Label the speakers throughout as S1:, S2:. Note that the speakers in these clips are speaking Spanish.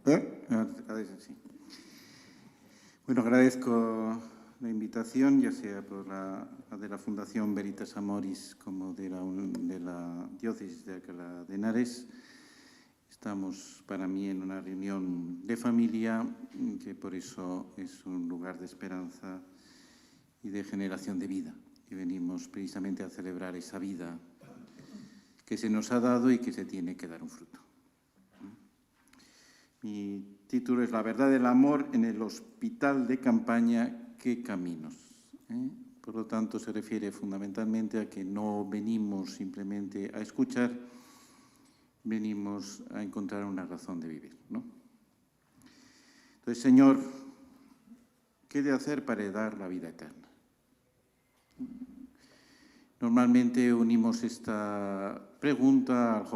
S1: Sí. Bueno, agradezco la invitación, ya sea por la de la Fundación Veritas Amoris como de la Diócesis de Alcalá de Henares. Estamos para mí en una reunión de familia, que por eso es un lugar de esperanza y de generación de vida. Y venimos precisamente a celebrar esa vida que se nos ha dado y que se tiene que dar un fruto. Mi título es La verdad del amor en el hospital de campaña, ¿qué caminos? Por lo tanto, se refiere fundamentalmente a que no venimos simplemente a escuchar, venimos a encontrar una razón de vivir, ¿no? Entonces, Señor, ¿qué he de hacer para heredar la vida eterna? Normalmente unimos esta pregunta al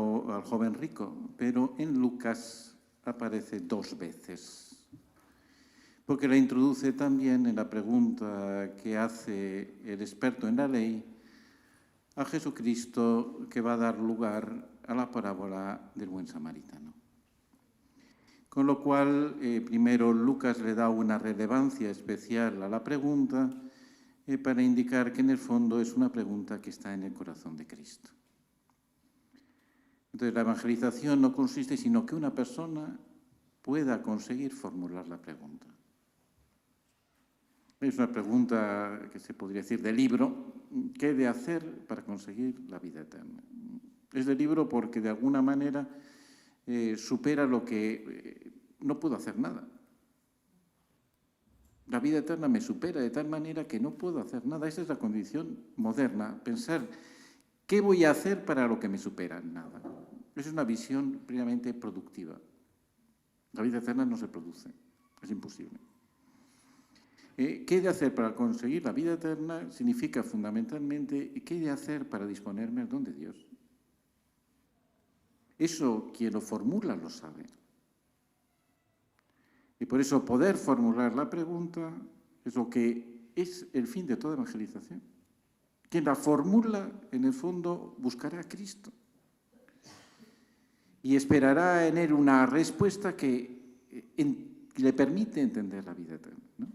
S1: joven rico, pero en Lucas aparece 2 veces, porque la introduce también en la pregunta que hace el experto en la ley a Jesucristo, que va a dar lugar a la parábola del buen samaritano. Con lo cual, primero Lucas le da una relevancia especial a la pregunta para indicar que en el fondo es una pregunta que está en el corazón de Cristo. Entonces, la evangelización no consiste sino que una persona pueda conseguir formular la pregunta. Es una pregunta que se podría decir de libro, ¿qué he de hacer para conseguir la vida eterna? Es de libro porque de alguna manera supera lo que no puedo hacer nada. La vida eterna me supera de tal manera que no puedo hacer nada. Esa es la condición moderna, pensar, ¿qué voy a hacer para lo que me supera? Nada. Esa es una visión plenamente productiva. La vida eterna no se produce, es imposible. ¿Qué he de hacer para conseguir la vida eterna? Significa fundamentalmente, ¿qué he de hacer para disponerme al don de Dios? Eso quien lo formula lo sabe. Y por eso poder formular la pregunta es lo que es el fin de toda evangelización. Quien la formula, en el fondo, buscará a Cristo y esperará en él una respuesta que le permite entender la vida eterna, ¿no?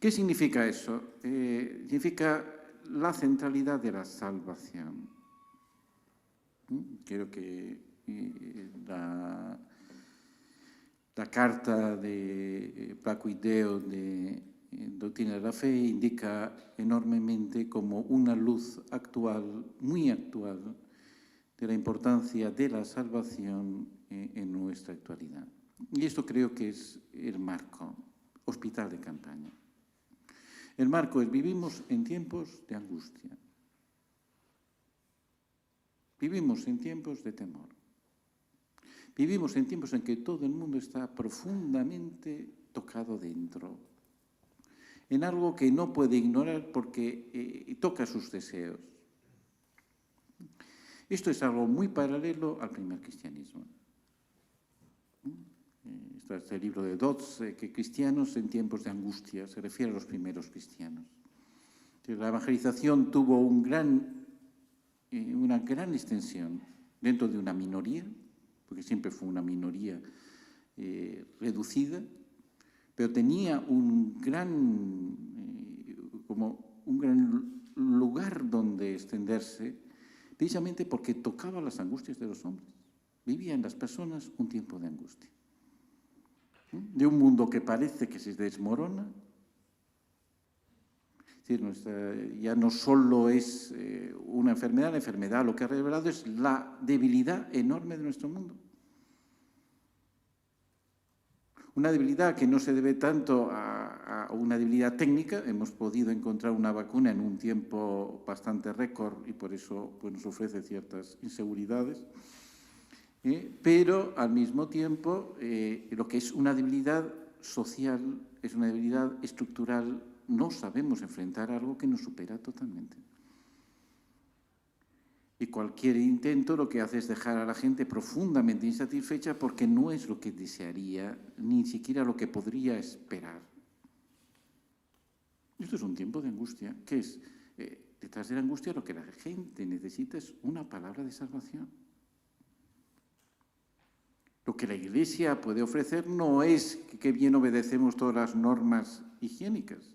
S1: ¿Qué significa eso? Significa la centralidad de la salvación. Creo que la carta de Placui Deo de Doctrina de la Fe indica enormemente como una luz actual, muy actual, de la importancia de la salvación en nuestra actualidad. Y esto creo que es el marco, hospital de campaña. El marco es, vivimos en tiempos de angustia. Vivimos en tiempos de temor. Vivimos en tiempos en que todo el mundo está profundamente tocado dentro, en algo que no puede ignorar porque toca sus deseos. Esto es algo muy paralelo al primer cristianismo. Este es el libro de Dodds, que cristianos en tiempos de angustia, se refiere a los primeros cristianos. La evangelización tuvo una gran extensión dentro de una minoría, porque siempre fue una minoría reducida, pero tenía un gran lugar donde extenderse, precisamente porque tocaba las angustias de los hombres. Vivía en las personas un tiempo de angustia. De un mundo que parece que se desmorona. Es decir, ya no solo es una enfermedad, la enfermedad lo que ha revelado es la debilidad enorme de nuestro mundo. Una debilidad que no se debe tanto a una debilidad técnica. Hemos podido encontrar una vacuna en un tiempo bastante récord y por eso pues, nos ofrece ciertas inseguridades. Pero al mismo tiempo, lo que es una debilidad social, es una debilidad estructural, no sabemos enfrentar algo que nos supera totalmente. Y cualquier intento lo que hace es dejar a la gente profundamente insatisfecha porque no es lo que desearía, ni siquiera lo que podría esperar. Esto es un tiempo de angustia, que es, detrás de la angustia lo que la gente necesita es una palabra de salvación. Lo que la Iglesia puede ofrecer no es que bien obedecemos todas las normas higiénicas,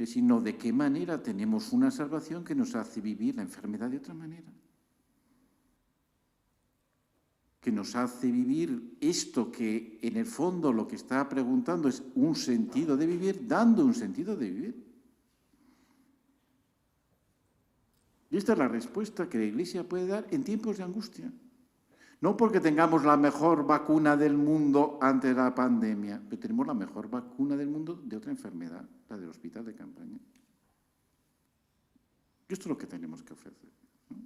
S1: sino de qué manera tenemos una salvación que nos hace vivir la enfermedad de otra manera. Que nos hace vivir esto que en el fondo lo que está preguntando es un sentido de vivir, dando un sentido de vivir. Y esta es la respuesta que la Iglesia puede dar en tiempos de angustia. No porque tengamos la mejor vacuna del mundo ante la pandemia, pero tenemos la mejor vacuna del mundo de otra enfermedad, la del hospital de campaña. Y esto es lo que tenemos que ofrecer, ¿no?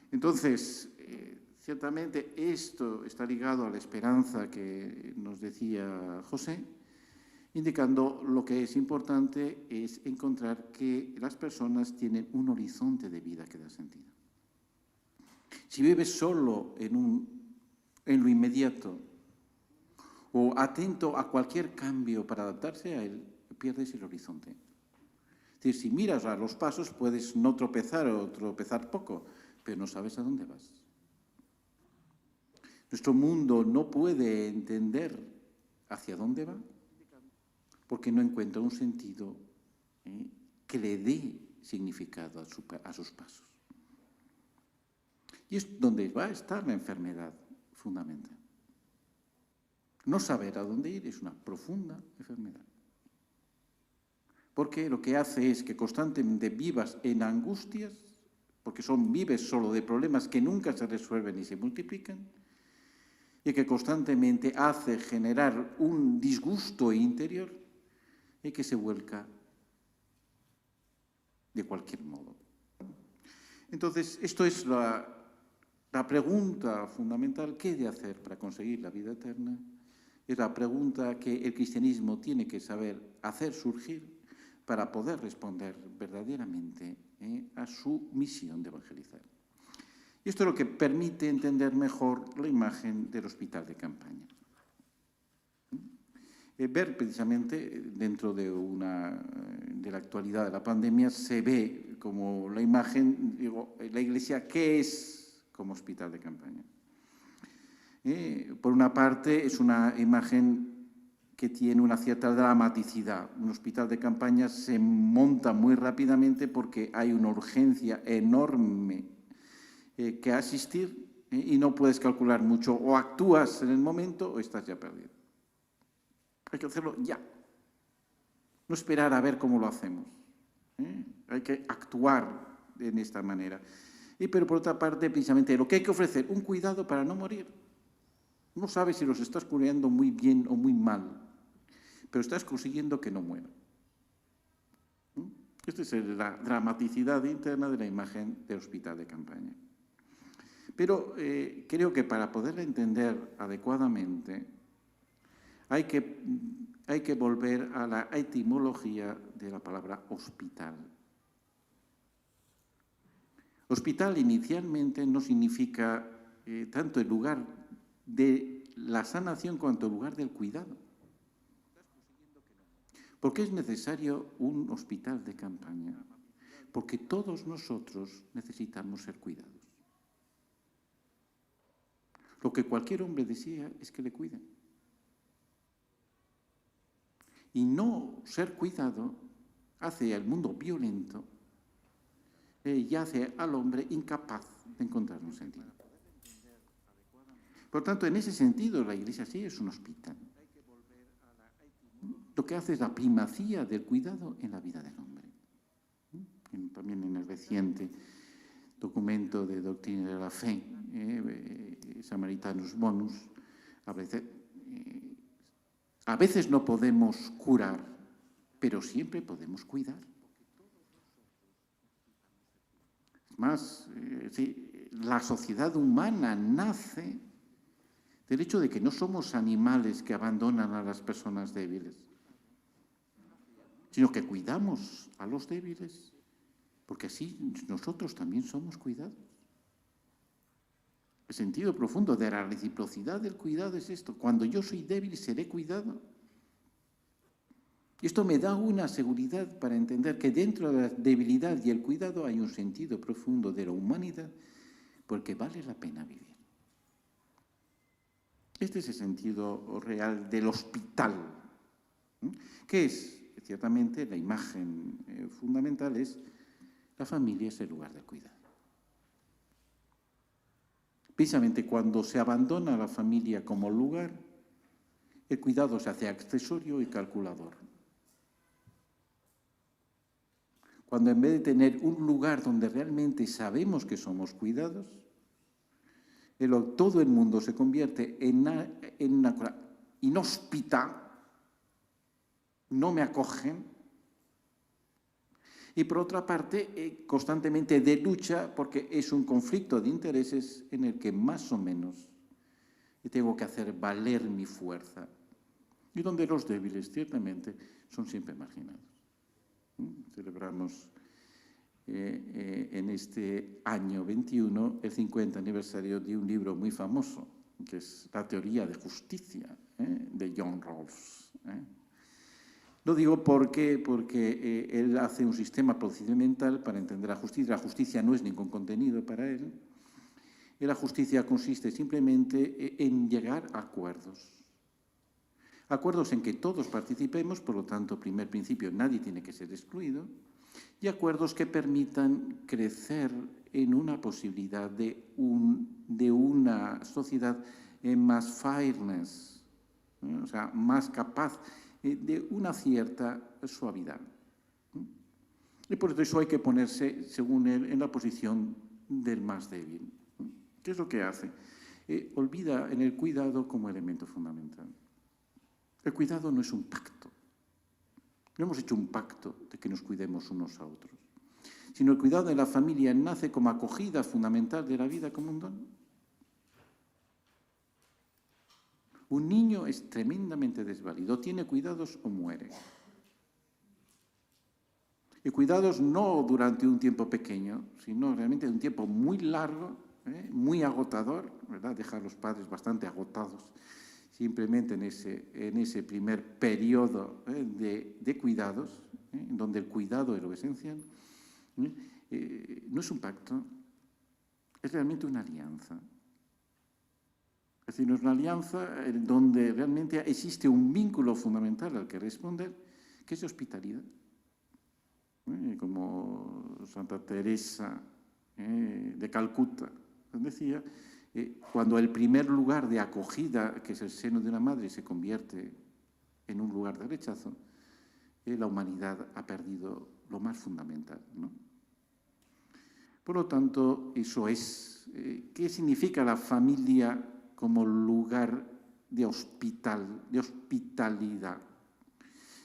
S1: Entonces, ciertamente esto está ligado a la esperanza que nos decía José, indicando lo que es importante es encontrar que las personas tienen un horizonte de vida que da sentido. Si vives solo en lo inmediato o atento a cualquier cambio para adaptarse a él, pierdes el horizonte. Es decir, si miras a los pasos puedes no tropezar o tropezar poco, pero no sabes a dónde vas. Nuestro mundo no puede entender hacia dónde va porque no encuentra un sentido que le dé significado a sus pasos. Y es donde va a estar la enfermedad fundamental. No saber a dónde ir es una profunda enfermedad. Porque lo que hace es que constantemente vivas en angustias, porque vives solo de problemas que nunca se resuelven ni se multiplican, y que constantemente hace generar un disgusto interior y que se vuelca de cualquier modo. Entonces, esto es la pregunta fundamental: ¿qué he de hacer para conseguir la vida eterna? Es la pregunta que el cristianismo tiene que saber hacer surgir para poder responder verdaderamente a su misión de evangelizar. Y esto es lo que permite entender mejor la imagen del hospital de campaña. Ver precisamente dentro de la actualidad de la pandemia se ve como la imagen, la Iglesia, ¿qué es como hospital de campaña? Por una parte es una imagen que tiene una cierta dramaticidad. Un hospital de campaña se monta muy rápidamente porque hay una urgencia enorme que asistir y no puedes calcular mucho. O actúas en el momento o estás ya perdido. Hay que hacerlo ya. No esperar a ver cómo lo hacemos. Hay que actuar de esta manera. Pero por otra parte, precisamente lo que hay que ofrecer, un cuidado para no morir. No sabes si los estás cuidando muy bien o muy mal, pero estás consiguiendo que no mueran. Esta es la dramaticidad interna de la imagen del hospital de campaña. Pero creo que para poderla entender adecuadamente hay que volver a la etimología de la palabra hospital. Hospital inicialmente no significa tanto el lugar de la sanación cuanto el lugar del cuidado. ¿Por qué es necesario un hospital de campaña? Porque todos nosotros necesitamos ser cuidados. Lo que cualquier hombre desea es que le cuiden. Y no ser cuidado hace al mundo violento y hace al hombre incapaz de encontrar un sentido. Por tanto, en ese sentido, la Iglesia sí es un hospital. Lo que hace es la primacía del cuidado en la vida del hombre. También en el reciente documento de Doctrina de la Fe, Samaritanus Bonus, a veces no podemos curar, pero siempre podemos cuidar. Más, la sociedad humana nace del hecho de que no somos animales que abandonan a las personas débiles, sino que cuidamos a los débiles, porque así nosotros también somos cuidados. El sentido profundo de la reciprocidad del cuidado es esto: cuando yo soy débil seré cuidado. Y esto me da una seguridad para entender que dentro de la debilidad y el cuidado hay un sentido profundo de la humanidad, porque vale la pena vivir. Este es el sentido real del hospital, que es, ciertamente, la imagen fundamental es la familia es el lugar del cuidado. Precisamente cuando se abandona la familia como lugar, el cuidado se hace accesorio y calculador. Cuando en vez de tener un lugar donde realmente sabemos que somos cuidados, todo el mundo se convierte en una cosa inhóspita, no me acogen, y por otra parte, constantemente de lucha, porque es un conflicto de intereses en el que más o menos tengo que hacer valer mi fuerza, y donde los débiles, ciertamente, son siempre marginados. Celebramos en este año 21 el 50 aniversario de un libro muy famoso, que es La teoría de justicia, de John Rawls. Lo digo porque él hace un sistema procedimental para entender la justicia. La justicia no es ningún contenido para él. Y la justicia consiste simplemente en llegar a acuerdos. Acuerdos en que todos participemos, por lo tanto, primer principio, nadie tiene que ser excluido, y acuerdos que permitan crecer en una posibilidad de una sociedad más fairness, o sea, más capaz de una cierta suavidad. Y por eso hay que ponerse, según él, en la posición del más débil. ¿Qué es lo que hace? Olvida en el cuidado como elemento fundamental. El cuidado no es un pacto. No hemos hecho un pacto de que nos cuidemos unos a otros, sino el cuidado de la familia nace como acogida fundamental de la vida como un don. Un niño es tremendamente desvalido, tiene cuidados o muere. Y cuidados no durante un tiempo pequeño, sino realmente de un tiempo muy largo, muy agotador, ¿verdad? Deja a los padres bastante agotados simplemente en ese primer periodo de cuidados, donde el cuidado es lo esencial. No es un pacto, es realmente una alianza. Es decir, no es una alianza donde realmente existe un vínculo fundamental al que responder, que es hospitalidad. Como Santa Teresa de Calcuta decía, cuando el primer lugar de acogida, que es el seno de una madre, se convierte en un lugar de rechazo, la humanidad ha perdido lo más fundamental, ¿no? Por lo tanto, eso es. ¿Qué significa la familia como lugar de hospitalidad?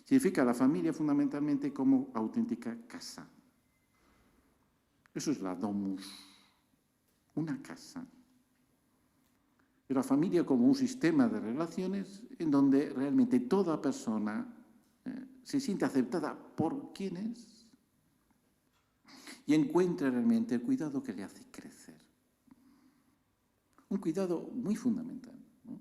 S1: Significa la familia fundamentalmente como auténtica casa. Eso es la domus, una casa. Y la familia como un sistema de relaciones en donde realmente toda persona se siente aceptada por quien es y encuentra realmente el cuidado que le hace crecer. Un cuidado muy fundamental, ¿no?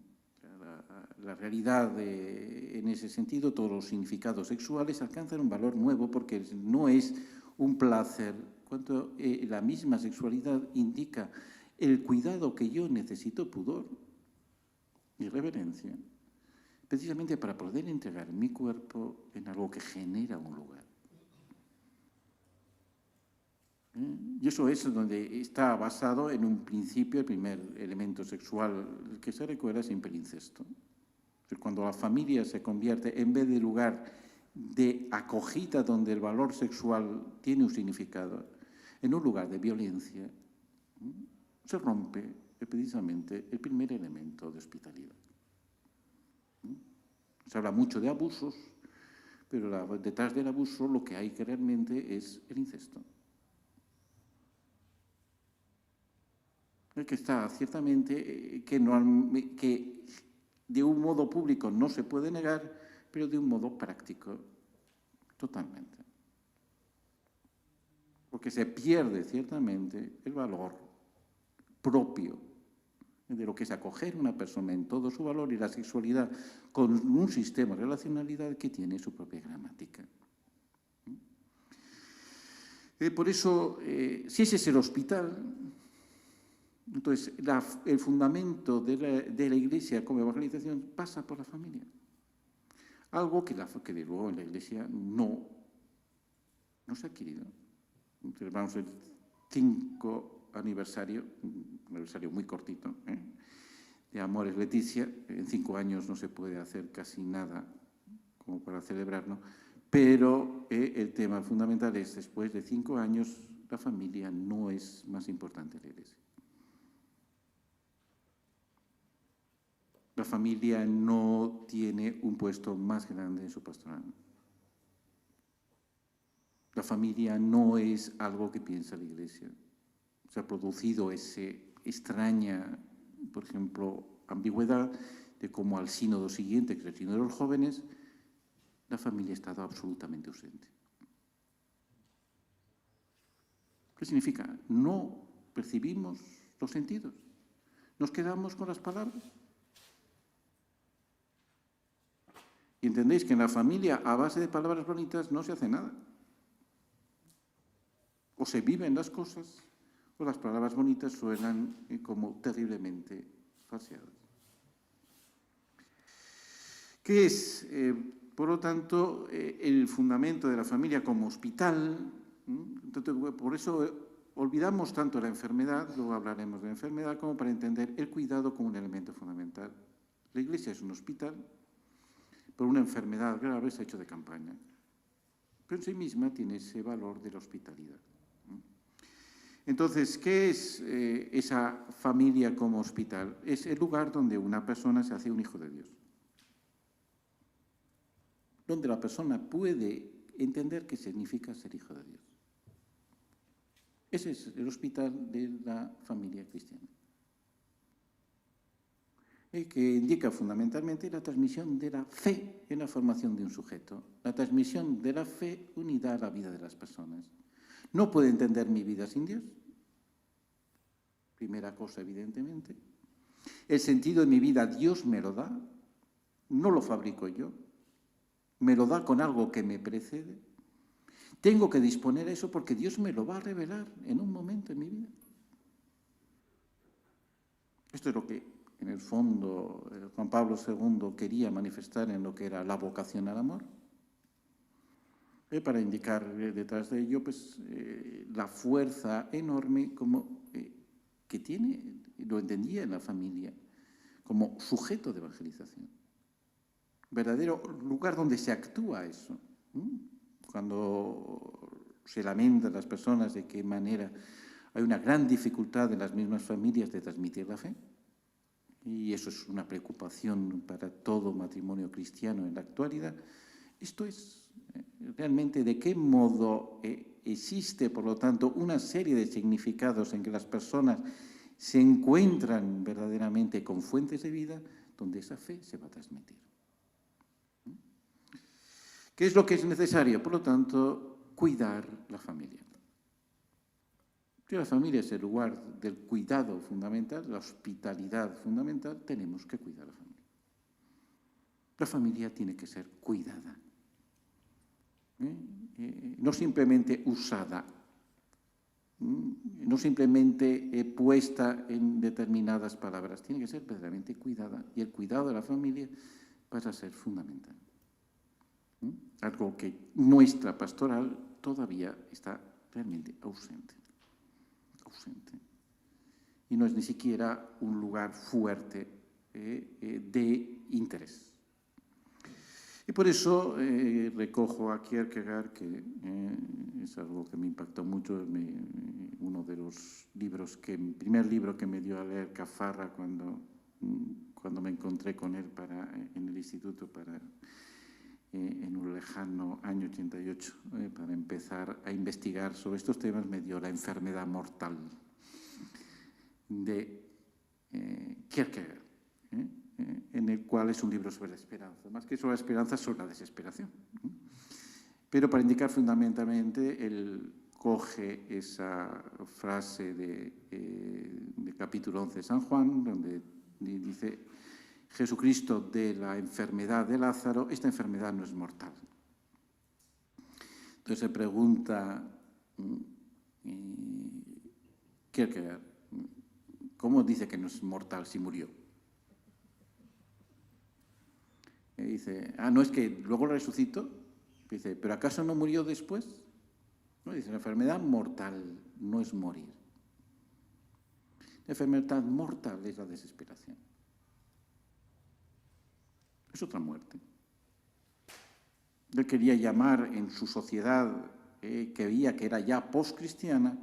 S1: La realidad, en ese sentido, todos los significados sexuales alcanzan un valor nuevo porque no es un placer, cuando la misma sexualidad indica el cuidado que yo necesito, pudor y reverencia, precisamente para poder entregar mi cuerpo en algo que genera un lugar. Y eso es donde está basado en un principio, el primer elemento sexual que se recuerda siempre el incesto. Cuando la familia se convierte, en vez de lugar de acogida donde el valor sexual tiene un significado, en un lugar de violencia, se rompe precisamente el primer elemento de hospitalidad. Se habla mucho de abusos, pero detrás del abuso lo que hay que realmente es el incesto. El que está ciertamente, que de un modo público no se puede negar, pero de un modo práctico totalmente. Porque se pierde ciertamente el valor propio de lo que es acoger a una persona en todo su valor y la sexualidad con un sistema de relacionalidad que tiene su propia gramática. Por eso, si ese es el hospital, Entonces, el fundamento de la Iglesia como evangelización pasa por la familia. Algo que de luego en la Iglesia no se ha adquirido. Celebramos el 5 aniversario, un aniversario muy cortito, de Amores Leticia. En 5 años no se puede hacer casi nada como para celebrarlo, pero el tema fundamental es, después de 5 años, la familia no es más importante en la Iglesia. La familia no tiene un puesto más grande en su pastoral. La familia no es algo que piensa la Iglesia. Se ha producido esa extraña, por ejemplo, ambigüedad de cómo al sínodo siguiente, que es el sínodo de los jóvenes, la familia ha estado absolutamente ausente. ¿Qué significa? No percibimos los sentidos. Nos quedamos con las palabras. Y entendéis que en la familia, a base de palabras bonitas, no se hace nada. O se viven las cosas, o las palabras bonitas suenan como terriblemente falseadas. ¿Qué es, por lo tanto, el fundamento de la familia como hospital? Entonces, por eso olvidamos tanto la enfermedad, luego hablaremos de la enfermedad, como para entender el cuidado como un elemento fundamental. La Iglesia es un hospital. Por una enfermedad grave se ha hecho de campaña, pero en sí misma tiene ese valor de la hospitalidad. Entonces, ¿qué es esa familia como hospital? Es el lugar donde una persona se hace un hijo de Dios, donde la persona puede entender qué significa ser hijo de Dios. Ese es el hospital de la familia cristiana, que indica fundamentalmente la transmisión de la fe en la formación de un sujeto, la transmisión de la fe unida a la vida de las personas. No puedo entender mi vida sin Dios, primera cosa, evidentemente. El sentido de mi vida Dios me lo da, no lo fabrico yo, me lo da con algo que me precede. Tengo que disponer a eso porque Dios me lo va a revelar en un momento en mi vida. Esto es lo que, en el fondo, Juan Pablo II quería manifestar en lo que era la vocación al amor, para indicar detrás de ello pues, la fuerza enorme que tiene, lo entendía en la familia, como sujeto de evangelización. Verdadero lugar donde se actúa eso. Cuando se lamentan las personas de qué manera hay una gran dificultad en las mismas familias de transmitir la fe, y eso es una preocupación para todo matrimonio cristiano en la actualidad. Esto es realmente de qué modo existe, por lo tanto, una serie de significados en que las personas se encuentran verdaderamente con fuentes de vida donde esa fe se va a transmitir. ¿Qué es lo que es necesario? Por lo tanto, cuidar la familia. Si la familia es el lugar del cuidado fundamental, la hospitalidad fundamental, tenemos que cuidar a la familia. La familia tiene que ser cuidada. No simplemente usada, no simplemente puesta en determinadas palabras, tiene que ser verdaderamente cuidada, y el cuidado de la familia pasa a ser fundamental. Algo que nuestra pastoral todavía está realmente ausente. Y no es ni siquiera un lugar fuerte de interés. Y por eso recojo a Kierkegaard, que es algo que me impactó mucho, uno de los libros primer libro que me dio a leer Cafarra cuando me encontré con él en el instituto en un lejano año 88, para empezar a investigar sobre estos temas, me dio La enfermedad mortal de Kierkegaard, en el cual es un libro sobre la esperanza, más que sobre la esperanza, sobre la desesperación. Pero para indicar fundamentalmente, él coge esa frase de capítulo 11 de San Juan, donde dice: Jesucristo de la enfermedad de Lázaro, esta enfermedad no es mortal. Entonces se pregunta Kierkegaard, ¿Cómo dice que no es mortal si murió? Y dice, no es que luego resucitó. Dice, ¿pero acaso no murió después? No, dice, la enfermedad mortal no es morir. La enfermedad mortal es la desesperación. Es otra muerte. Él quería llamar en su sociedad, que veía que era ya post-cristiana,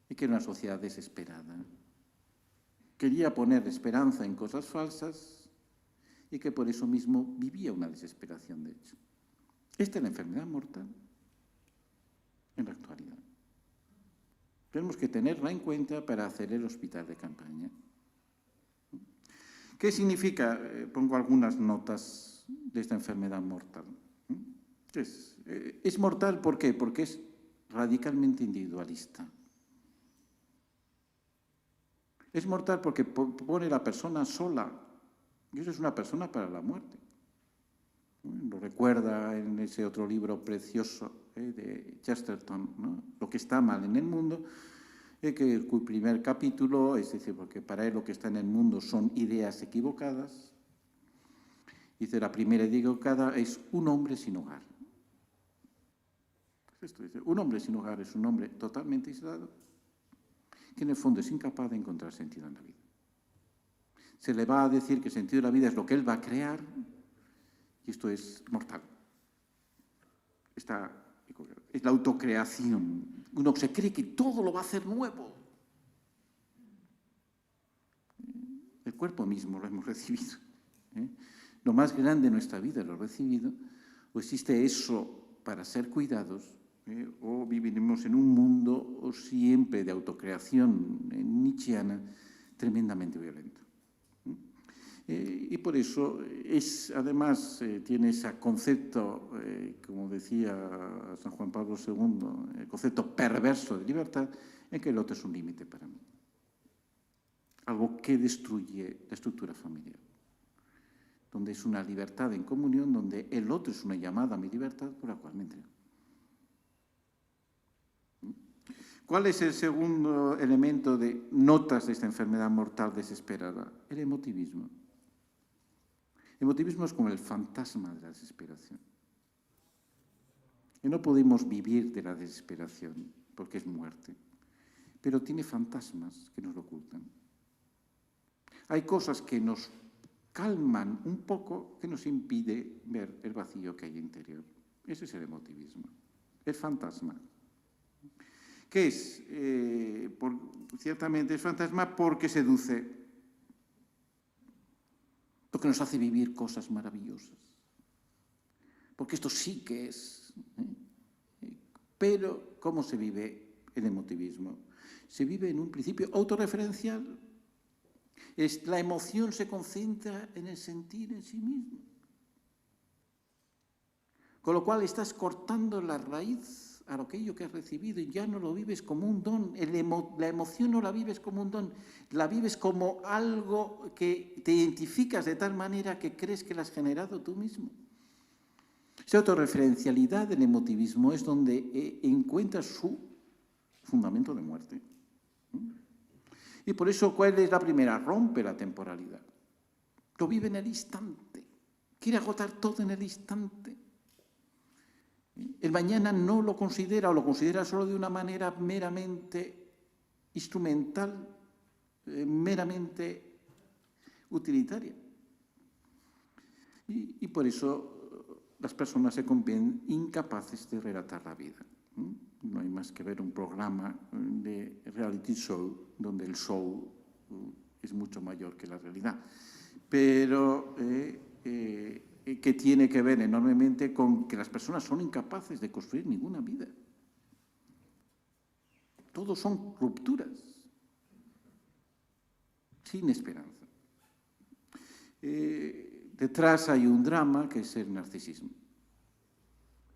S1: y que era una sociedad desesperada. Quería poner esperanza en cosas falsas y que por eso mismo vivía una desesperación, de hecho. Esta es la enfermedad mortal en la actualidad. Tenemos que tenerla en cuenta para hacer el hospital de campaña. ¿Qué significa? Pongo algunas notas de esta enfermedad mortal. Es mortal, ¿por qué? Porque es radicalmente individualista. Es mortal porque pone a la persona sola, y eso es una persona para la muerte. Lo recuerda en ese otro libro precioso de Chesterton, ¿no? Lo que está mal en el mundo, que el primer capítulo, es decir, porque para él lo que está en el mundo son ideas equivocadas. Dice, la primera idea equivocada es un hombre sin hogar. Esto dice, un hombre sin hogar es un hombre totalmente aislado, que en el fondo es incapaz de encontrar sentido en la vida. Se le va a decir que el sentido de la vida es lo que él va a crear, y esto es mortal. Es la autocreación. Uno se cree que todo lo va a hacer nuevo. El cuerpo mismo lo hemos recibido. Lo más grande de nuestra vida lo he recibido. O existe eso para ser cuidados, o viviremos en un mundo siempre de autocreación nietzscheana tremendamente violento. Y por eso además tiene ese concepto, como decía San Juan Pablo II, el concepto perverso de libertad, en que el otro es un límite para mí. Algo que destruye la estructura familiar, donde es una libertad en comunión, donde el otro es una llamada a mi libertad por la cual me entrego. ¿Cuál es el segundo elemento de notas de esta enfermedad mortal desesperada? El emotivismo. El emotivismo es como el fantasma de la desesperación. Y no podemos vivir de la desesperación, porque es muerte, pero tiene fantasmas que nos lo ocultan. Hay cosas que nos calman un poco, que nos impide ver el vacío que hay interior. Ese es el emotivismo, el fantasma. ¿Qué es? Ciertamente es fantasma porque seduce, porque nos hace vivir cosas maravillosas, porque esto sí que es. Pero, ¿cómo se vive el emotivismo? Se vive en un principio autorreferencial. La emoción se concentra en el sentir en sí mismo. Con lo cual estás cortando la raíz a aquello que has recibido y ya no lo vives como un don. La emoción no la vives como un don, la vives como algo que te identificas de tal manera que crees que la has generado tú mismo. Esa autorreferencialidad del emotivismo es donde encuentra su fundamento de muerte. Y por eso, ¿cuál es la primera? Rompe la temporalidad. Lo vive en el instante. Quiere agotar todo en el instante. El mañana no lo considera, o lo considera solo de una manera meramente instrumental, meramente utilitaria. Y por eso las personas se convierten incapaces de relatar la vida. No hay más que ver un programa de reality show donde el show es mucho mayor que la realidad, pero que tiene que ver enormemente con que las personas son incapaces de construir ninguna vida. Todos son rupturas, sin esperanza. Detrás hay un drama que es el narcisismo.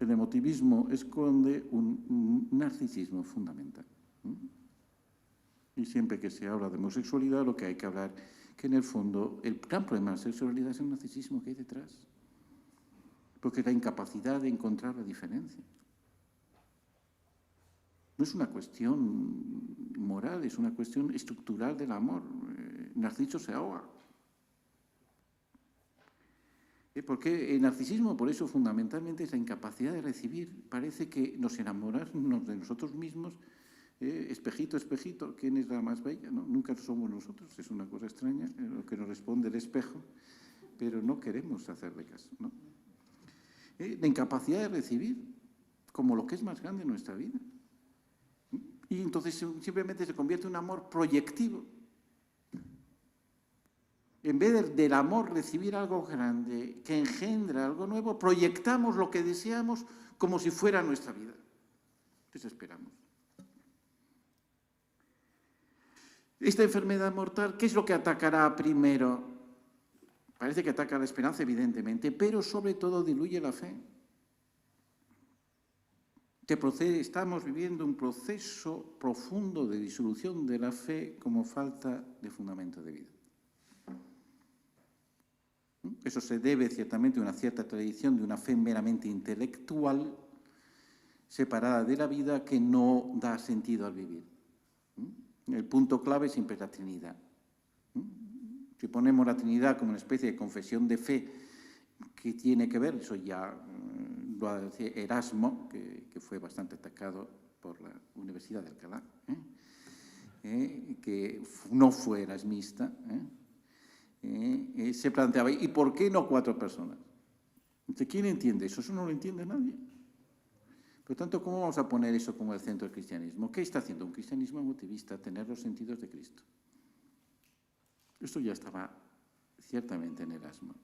S1: El emotivismo esconde un narcisismo fundamental. Y siempre que se habla de homosexualidad, lo que hay que hablar, que en el fondo el gran problema de la sexualidad es el narcisismo que hay detrás. Porque es la incapacidad de encontrar la diferencia. No es una cuestión moral, es una cuestión estructural del amor. Narciso se ahoga. Porque el narcisismo, por eso, fundamentalmente, es la incapacidad de recibir. Parece que nos enamoramos de nosotros mismos. Espejito, espejito, ¿quién es la más bella? ¿No? Nunca somos nosotros, es una cosa extraña, lo que nos responde el espejo, pero no queremos hacerle caso, ¿no? La incapacidad de recibir como lo que es más grande en nuestra vida. Y entonces simplemente se convierte en un amor proyectivo. En vez del amor recibir algo grande que engendra algo nuevo, proyectamos lo que deseamos como si fuera nuestra vida. Desesperamos. Esta enfermedad mortal, ¿qué es lo que atacará primero? Parece que ataca la esperanza, evidentemente, pero sobre todo diluye la fe. Estamos viviendo un proceso profundo de disolución de la fe como falta de fundamento de vida. Eso se debe ciertamente a una cierta tradición de una fe meramente intelectual, separada de la vida, que no da sentido al vivir. El punto clave siempre es la Trinidad. Si ponemos la Trinidad como una especie de confesión de fe que tiene que ver, eso ya lo decía Erasmo, que fue bastante atacado por la Universidad de Alcalá, que no fue erasmista, se planteaba, ¿y por qué no 4 personas? ¿Quién entiende eso? Eso no lo entiende nadie. Por lo tanto, ¿cómo vamos a poner eso como el centro del cristianismo? ¿Qué está haciendo un cristianismo emotivista? Tener los sentidos de Cristo. Esto ya estaba ciertamente en Erasmo.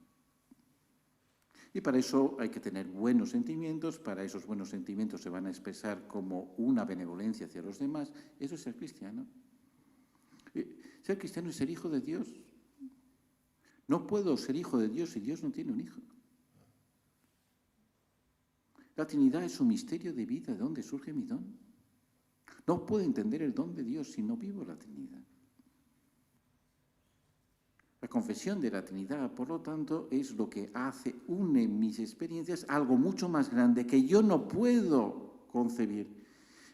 S1: Y para eso hay que tener buenos sentimientos, para esos buenos sentimientos se van a expresar como una benevolencia hacia los demás. Eso es ser cristiano. Ser cristiano es ser hijo de Dios. No puedo ser hijo de Dios si Dios no tiene un hijo. La Trinidad es un misterio de vida, ¿de dónde surge mi don? No puedo entender el don de Dios si no vivo la Trinidad. La confesión de la Trinidad, por lo tanto, es lo que une mis experiencias a algo mucho más grande que yo no puedo concebir,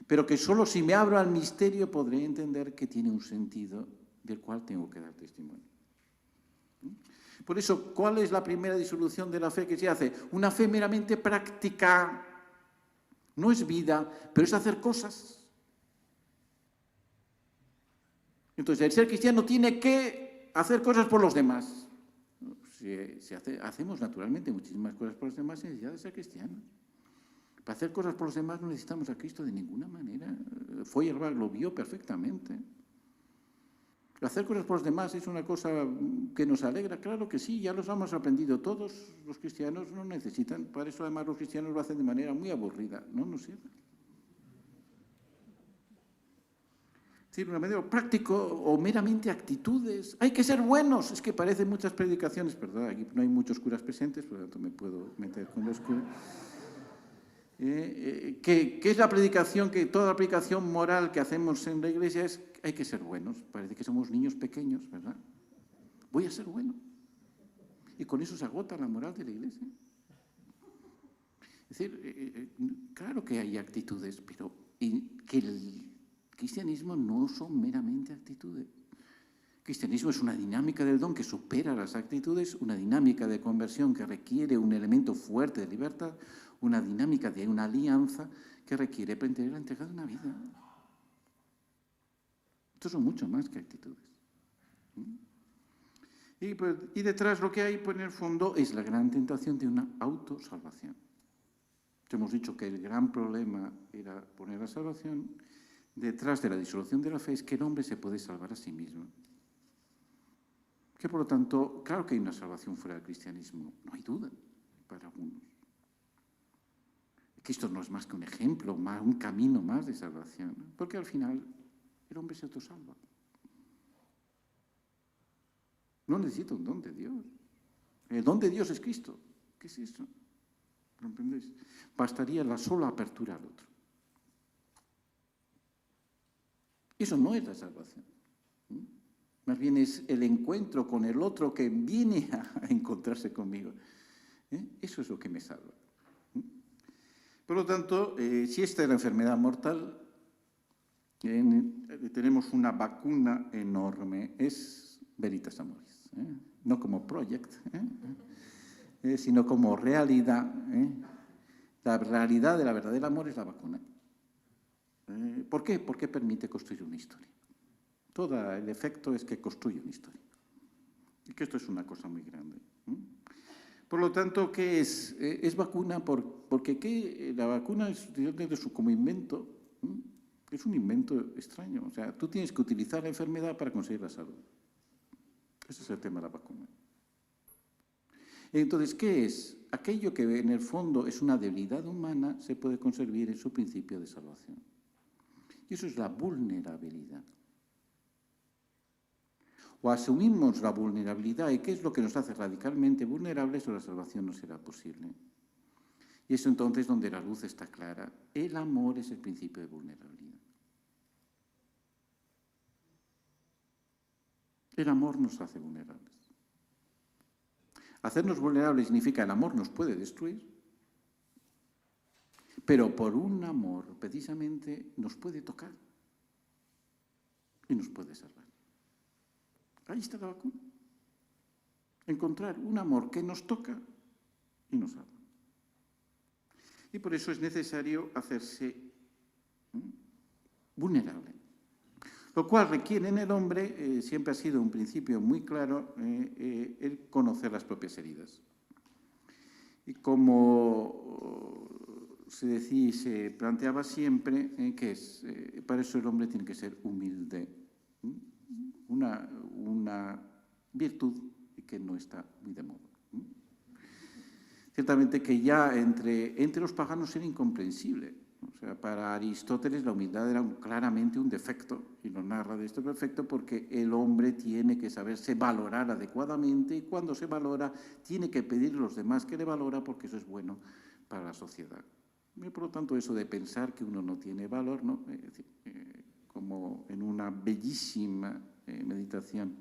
S1: pero que solo si me abro al misterio podré entender que tiene un sentido del cual tengo que dar testimonio. Por eso, ¿cuál es la primera disolución de la fe que se hace? Una fe meramente práctica. No es vida, pero es hacer cosas. Entonces, el ser cristiano tiene que hacer cosas por los demás. Hacemos naturalmente muchísimas cosas por los demás sin necesidad de ser cristianos. Para hacer cosas por los demás no necesitamos a Cristo de ninguna manera. Feuerbach lo vio perfectamente. Hacer cosas por los demás es una cosa que nos alegra, claro que sí, ya los hemos aprendido todos, los cristianos no necesitan, para eso además los cristianos lo hacen de manera muy aburrida, no nos sirve. Es decir, una manera práctico o meramente actitudes, hay que ser buenos, es que parecen muchas predicaciones, perdón, aquí no hay muchos curas presentes, por lo tanto me puedo meter con los curas. ¿Qué es la predicación? Que toda la predicación moral que hacemos en la iglesia es hay que ser buenos. Parece que somos niños pequeños, ¿verdad? Voy a ser bueno. Y con eso se agota la moral de la iglesia. Es decir, claro que hay actitudes, pero que el cristianismo no son meramente actitudes. El cristianismo es una dinámica del don que supera las actitudes, una dinámica de conversión que requiere un elemento fuerte de libertad, una dinámica de una alianza que requiere pretender la entrega de una vida. Estos son mucho más que actitudes. Y detrás lo que hay, pues, en el fondo, es la gran tentación de una autosalvación. Hemos dicho que el gran problema era poner la salvación. Detrás de la disolución de la fe es que el hombre se puede salvar a sí mismo. Que por lo tanto, claro que hay una salvación fuera del cristianismo, no hay duda para algunos. Cristo no es más que un ejemplo, un camino más de salvación, ¿no? Porque al final el hombre se autosalva. No necesita un don de Dios. El don de Dios es Cristo. ¿Qué es eso? ¿Lo entendéis? Bastaría la sola apertura al otro. Eso no es la salvación. Más bien es el encuentro con el otro que viene a encontrarse conmigo. Eso es lo que me salva. Por lo tanto, si esta es la enfermedad mortal, Tenemos una vacuna enorme, es Veritas Amoris, no como project, sino como realidad. La realidad de la verdadera amor es la vacuna. ¿Por qué? Porque permite construir una historia. Todo el efecto es que construye una historia. Y que esto es una cosa muy grande. Por lo tanto, ¿qué es? Es vacuna porque la vacuna es como invento. Es un invento extraño. O sea, tú tienes que utilizar la enfermedad para conseguir la salud. Ese es el tema de la vacuna. Entonces, ¿qué es? Aquello que en el fondo es una debilidad humana se puede conseguir en su principio de salvación. Y eso es la vulnerabilidad. O asumimos la vulnerabilidad, ¿y qué es lo que nos hace radicalmente vulnerables o la salvación no será posible? Y eso entonces donde la luz está clara. El amor es el principio de vulnerabilidad. El amor nos hace vulnerables. Hacernos vulnerables significa el amor nos puede destruir, pero por un amor precisamente nos puede tocar y nos puede salvar. Ahí está la vacuna. Encontrar un amor que nos toca y nos salva. Y por eso es necesario hacerse vulnerable. Lo cual requiere en el hombre, siempre ha sido un principio muy claro, el conocer las propias heridas. Y como se decía y se planteaba siempre, que es, para eso el hombre tiene que ser humilde. Una virtud que no está muy de moda. Ciertamente que ya entre los paganos era incomprensible. O sea, para Aristóteles la humildad era claramente un defecto, y lo narra de este defecto porque el hombre tiene que saberse valorar adecuadamente y cuando se valora tiene que pedir a los demás que le valora porque eso es bueno para la sociedad. Y por lo tanto, eso de pensar que uno no tiene valor, ¿no? Como en una bellísima meditación,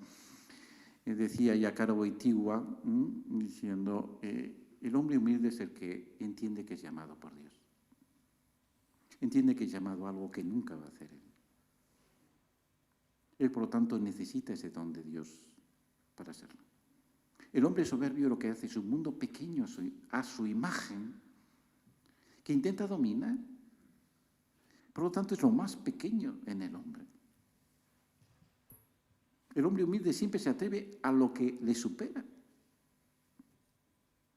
S1: decía Yakaro Wojtyła, diciendo, el hombre humilde es el que entiende que es llamado por Dios. Entiende que es llamado a algo que nunca va a hacer él. Él, por lo tanto, necesita ese don de Dios para serlo. El hombre soberbio lo que hace es un mundo pequeño a su imagen que intenta dominar. Por lo tanto, es lo más pequeño en el hombre. El hombre humilde siempre se atreve a lo que le supera.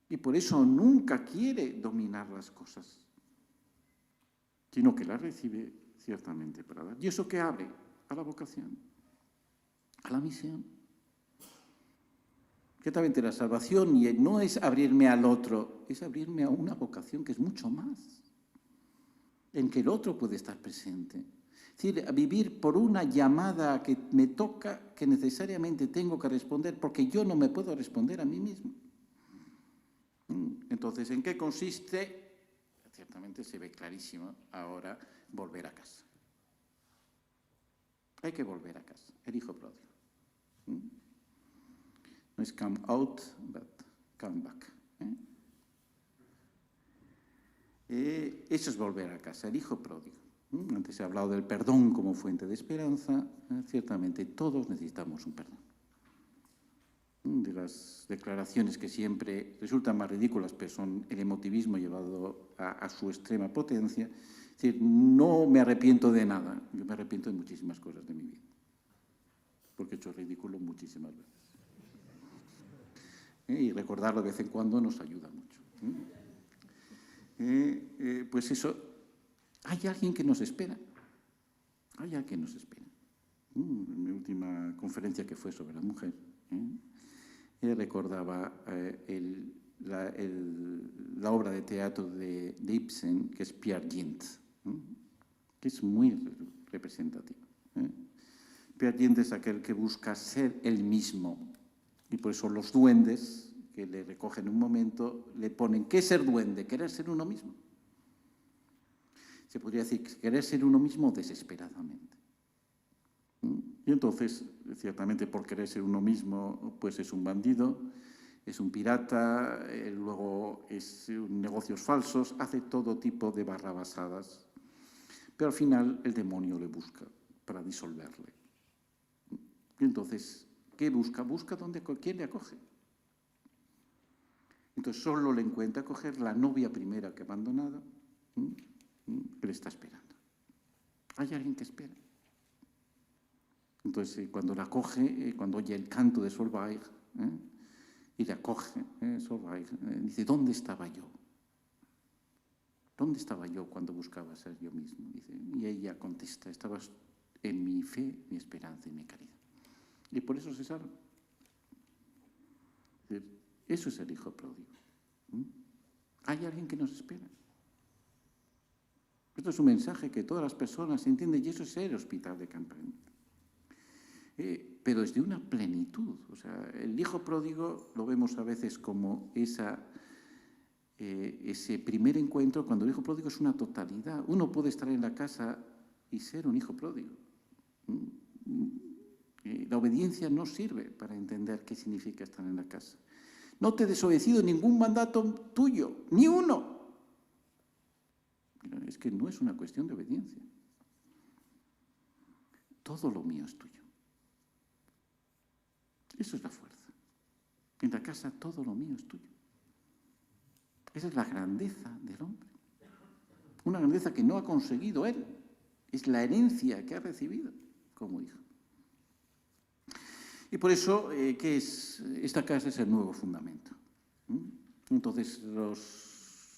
S1: Y por eso nunca quiere dominar las cosas, sino que las recibe ciertamente para dar. ¿Y eso qué abre? A la vocación, a la misión. Ciertamente la salvación no es abrirme al otro, es abrirme a una vocación que es mucho más, en que el otro puede estar presente. Es decir, a vivir por una llamada que me toca, que necesariamente tengo que responder, porque yo no me puedo responder a mí mismo. Entonces, ¿en qué consiste? Ciertamente se ve clarísimo ahora volver a casa. Hay que volver a casa, el hijo pródigo. No es come out, but come back. Eso es volver a casa, el hijo pródigo. Antes se ha hablado del perdón como fuente de esperanza. Ciertamente todos necesitamos un perdón. De las declaraciones que siempre resultan más ridículas, pero son el emotivismo llevado a su extrema potencia. Es decir, no me arrepiento de nada, yo me arrepiento de muchísimas cosas de mi vida, porque he hecho ridículo muchísimas veces. Y recordarlo de vez en cuando nos ayuda mucho. Pues eso, hay alguien que nos espera. Hay alguien que nos espera. En mi última conferencia que fue sobre la mujer, recordaba la obra de teatro de Ibsen, que es Peer Gynt, que es muy representativa. Peer Gynt es aquel que busca ser él mismo, y por eso los duendes, que le recogen un momento, le ponen, ¿qué es ser duende? Querer ser uno mismo. Se podría decir, querer ser uno mismo desesperadamente. Y entonces, ciertamente por querer ser uno mismo, pues es un bandido, es un pirata, luego es negocios falsos, hace todo tipo de barrabasadas Pero al final el demonio le busca para disolverle. Y entonces, ¿qué busca? Busca quién le acoge. Entonces solo le encuentra acoger la novia primera que ha abandonado, que le está esperando. Hay alguien que espera. Entonces, cuando la acoge, cuando oye el canto de Solveig, y le acoge, Solveig, dice, ¿dónde estaba yo? ¿Dónde estaba yo cuando buscaba ser yo mismo? Dice, y ella contesta, estabas en mi fe, mi esperanza y mi caridad. Y por eso se salva. Eso es el hijo pródigo. Hay alguien que nos espera. Esto es un mensaje que todas las personas entienden y eso es el hospital de campaña. Pero es de una plenitud. O sea, el hijo pródigo lo vemos a veces como ese primer encuentro, cuando el hijo pródigo es una totalidad. Uno puede estar en la casa y ser un hijo pródigo. La obediencia no sirve para entender qué significa estar en la casa. No te he desobedecido ningún mandato tuyo, ni uno. Es que no es una cuestión de obediencia. Todo lo mío es tuyo. Eso es la fuerza. En la casa todo lo mío es tuyo. Esa es la grandeza del hombre. Una grandeza que no ha conseguido él. Es la herencia que ha recibido como hijo. Y por eso, ¿qué es? Esta casa es el nuevo fundamento. Entonces,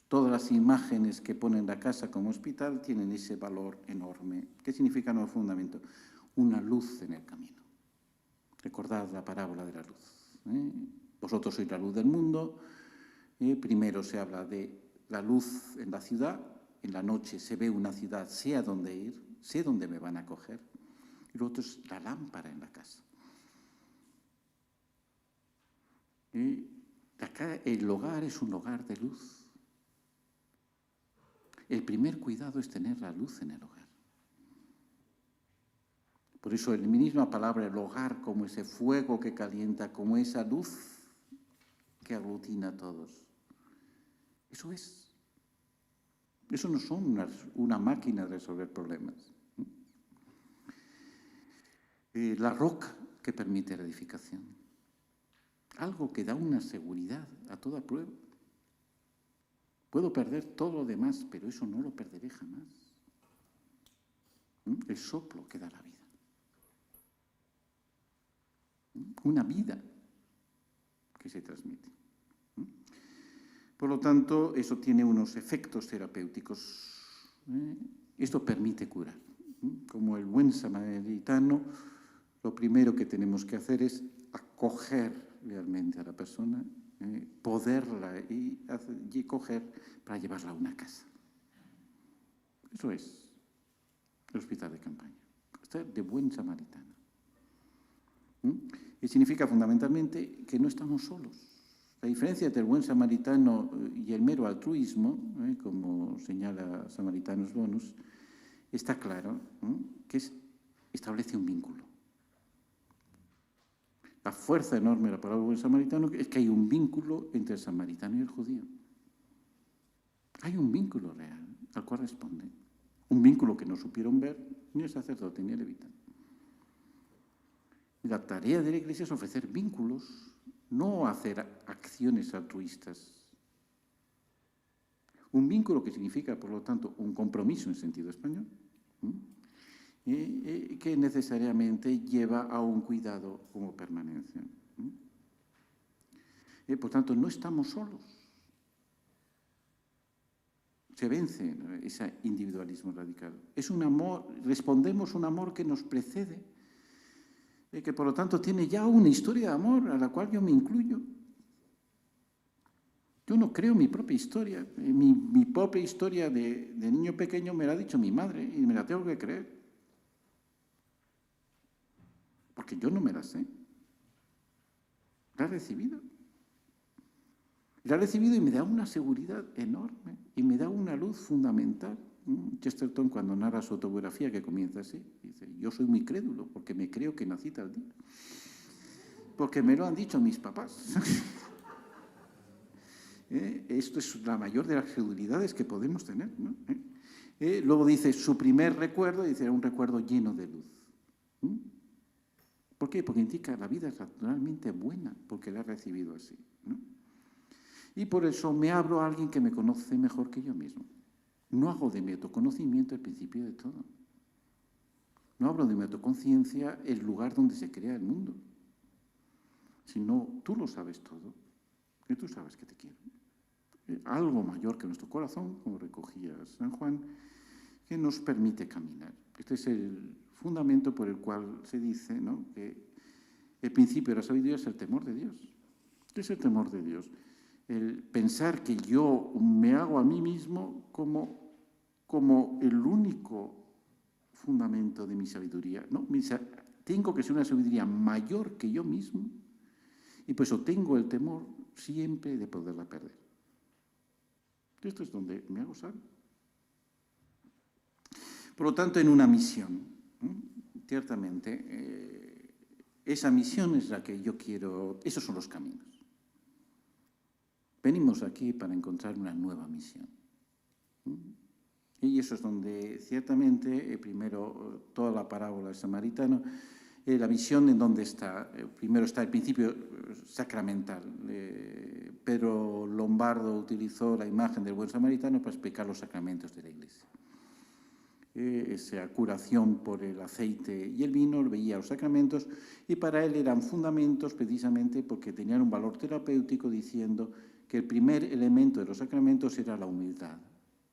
S1: todas las imágenes que ponen la casa como hospital tienen ese valor enorme. ¿Qué significa nuevo fundamento? Una luz en el camino. Recordad la parábola de la luz. Vosotros sois la luz del mundo. Primero se habla de la luz en la ciudad. En la noche se ve una ciudad, sé a dónde ir, sé dónde me van a coger. Y lo otro es la lámpara en la casa. El hogar es un hogar de luz. El primer cuidado es tener la luz en el hogar. Por eso la misma palabra, el hogar, como ese fuego que calienta, como esa luz que aglutina a todos. Eso es. Eso no son una máquina de resolver problemas. La roca que permite la edificación. Algo que da una seguridad a toda prueba. Puedo perder todo lo demás, pero eso no lo perderé jamás. El soplo que da la vida. Una vida que se transmite. Por lo tanto, eso tiene unos efectos terapéuticos. Esto permite curar. Como el buen samaritano, lo primero que tenemos que hacer es acoger realmente a la persona, poderla y coger para llevarla a una casa. Eso es el hospital de campaña. Estar de buen samaritano. Y significa fundamentalmente que no estamos solos. La diferencia entre el buen samaritano y el mero altruismo, como señala Samaritanus Bonus, está claro, que establece un vínculo. La fuerza enorme de la palabra buen samaritano es que hay un vínculo entre el samaritano y el judío. Hay un vínculo real al cual responde. Un vínculo que no supieron ver ni el sacerdote ni el levita. La tarea de la Iglesia es ofrecer vínculos, no hacer acciones altruistas. Un vínculo que significa, por lo tanto, un compromiso en sentido español, que necesariamente lleva a un cuidado como permanencia. Por tanto, no estamos solos. Se vence ese individualismo radical. Es un amor, respondemos un amor que nos precede, que por lo tanto tiene ya una historia de amor a la cual yo me incluyo. Yo no creo mi propia historia. Mi propia historia de niño pequeño me la ha dicho mi madre y me la tengo que creer. Porque yo no me la sé. La he recibido. La he recibido y me da una seguridad enorme y me da una luz fundamental. Chesterton, cuando narra su autobiografía, que comienza así, dice, yo soy muy crédulo porque me creo que nací tal día. Porque me lo han dicho mis papás. Esto es la mayor de las credulidades que podemos tener, ¿no? Luego dice su primer recuerdo, dice era un recuerdo lleno de luz. ¿Por qué? Porque indica que la vida es naturalmente buena, porque la he recibido así, ¿no? Y por eso me abro a alguien que me conoce mejor que yo mismo. No hago de mi autoconocimiento el principio de todo. No hablo de mi autoconciencia el lugar donde se crea el mundo. Sino tú lo sabes todo. Y tú sabes que te quiero. Algo mayor que nuestro corazón, como recogía San Juan, que nos permite caminar. Este es el fundamento por el cual se dice, ¿no?, que el principio de la sabiduría es el temor de Dios. ¿Qué es el temor de Dios? El pensar que yo me hago a mí mismo como el único fundamento de mi sabiduría, ¿no? Tengo que ser una sabiduría mayor que yo mismo y por eso tengo el temor siempre de poderla perder. Esto es donde me hago sabio. Por lo tanto, en una misión, ciertamente, esa misión es la que yo quiero, esos son los caminos. Venimos aquí para encontrar una nueva misión. Y eso es donde, ciertamente, primero, toda la parábola del samaritano, la misión en dónde está. Primero está el principio sacramental. Pedro Lombardo utilizó la imagen del buen samaritano para explicar los sacramentos de la Iglesia. Esa curación por el aceite y el vino, veía los sacramentos, y para él eran fundamentos precisamente porque tenían un valor terapéutico, diciendo que el primer elemento de los sacramentos era la humildad,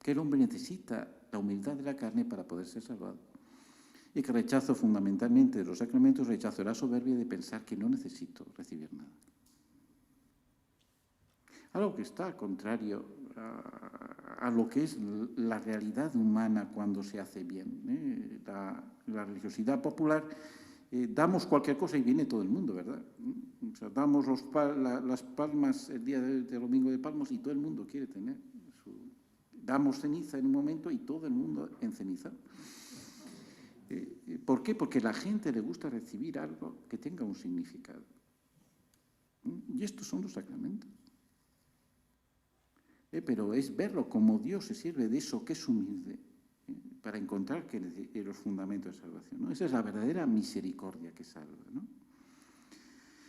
S1: que el hombre necesita la humildad de la carne para poder ser salvado. Y que rechazo fundamentalmente de los sacramentos, rechazo la soberbia de pensar que no necesito recibir nada. Algo que está contrario a lo que es la realidad humana cuando se hace bien. La religiosidad popular, damos cualquier cosa y viene todo el mundo, ¿verdad? O sea, damos las palmas el día del domingo de Palmas y todo el mundo quiere tener. Damos ceniza en un momento y todo el mundo en ceniza. ¿Por qué? Porque a la gente le gusta recibir algo que tenga un significado. Y estos son los sacramentos. Pero es verlo como Dios se sirve de eso que es humilde para encontrar los fundamentos de salvación, ¿no? Esa es la verdadera misericordia que salva, ¿no?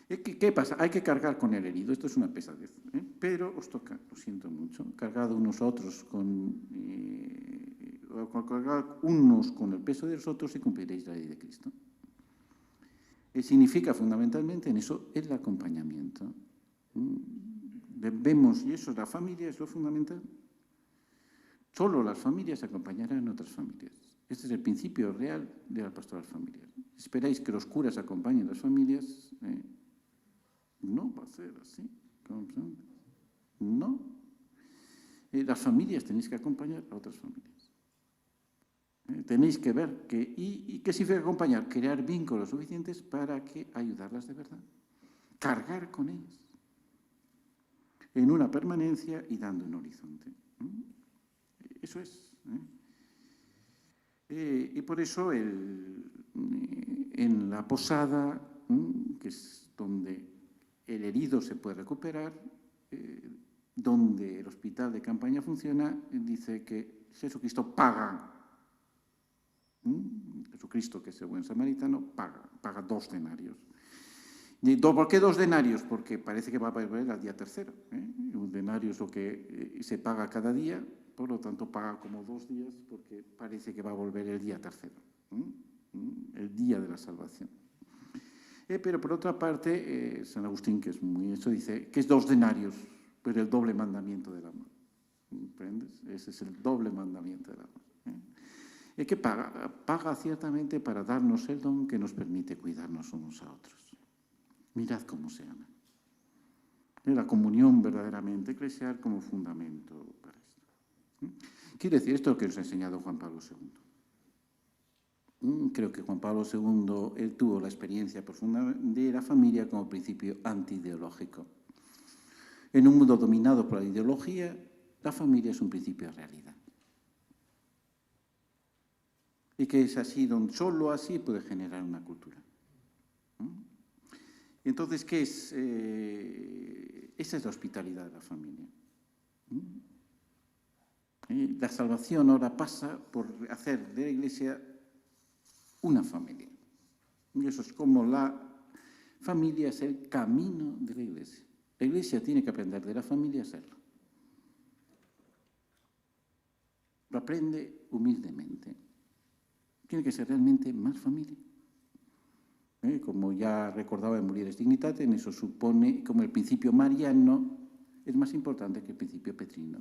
S1: ¿Qué pasa? Hay que cargar con el herido. Esto es una pesadez, pero os toca, lo siento mucho, cargad unos a otros cargad unos con el peso de los otros y cumpliréis la ley de Cristo. Significa fundamentalmente en eso el acompañamiento. Vemos, y eso, la familia es lo fundamental. Solo las familias acompañarán a otras familias. Este es el principio real de la pastoral familiar. ¿Esperáis que los curas acompañen a las familias? No va a ser así. No. Las familias tenéis que acompañar a otras familias. Tenéis que ver ¿y qué significa acompañar? Crear vínculos suficientes para ayudarlas de verdad. Cargar con ellas. En una permanencia y dando un horizonte. Eso es. Y por eso en la posada, que es donde el herido se puede recuperar, donde el hospital de campaña funciona, dice que Jesucristo paga. Jesucristo, que es el buen samaritano, paga 2 denarios. ¿Por qué 2 denarios? Porque parece que va a volver al día tercero. Un denario es lo que se paga cada día, por lo tanto paga como 2 días porque parece que va a volver el día tercero, el día de la salvación. Pero por otra parte, San Agustín, que es muy eso, dice que es 2 denarios, pero el doble mandamiento del amor. ¿Comprendes? Ese es el doble mandamiento del amor. ¿Qué paga? Paga ciertamente para darnos el don que nos permite cuidarnos unos a otros. Mirad cómo se ama. La comunión verdaderamente eclesial como fundamento para esto. Quiere decir esto que nos ha enseñado Juan Pablo II. Creo que Juan Pablo II él tuvo la experiencia profunda de la familia como principio antiideológico. En un mundo dominado por la ideología, la familia es un principio de realidad. Y que es así, donde solo así puede generar una cultura. Entonces, ¿qué es? Esa es la hospitalidad de la familia. La salvación ahora pasa por hacer de la Iglesia una familia. Y eso es como la familia es el camino de la Iglesia. La Iglesia tiene que aprender de la familia a serlo. Lo aprende humildemente. Tiene que ser realmente más familia. Como ya recordaba en Mulieres Dignitatem, eso supone como el principio mariano es más importante que el principio petrino.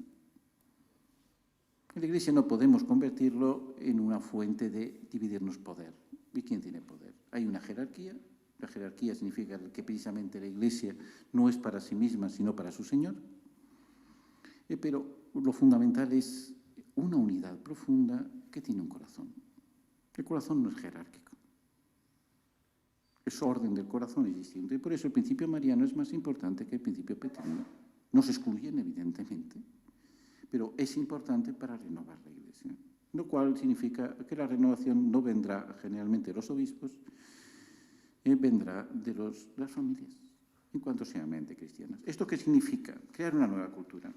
S1: En la Iglesia no podemos convertirlo en una fuente de dividirnos poder. ¿Y quién tiene poder? Hay una jerarquía. La jerarquía significa que precisamente la Iglesia no es para sí misma, sino para su Señor. Pero lo fundamental es una unidad profunda que tiene un corazón. El corazón no es jerárquico. Es orden del corazón, es distinto. Y por eso el principio mariano es más importante que el principio petrino. No se excluyen, evidentemente, pero es importante para renovar la Iglesia. Lo cual significa que la renovación no vendrá generalmente de los obispos, vendrá de las familias, en cuanto sean mente cristianas. ¿Esto qué significa? Crear una nueva cultura.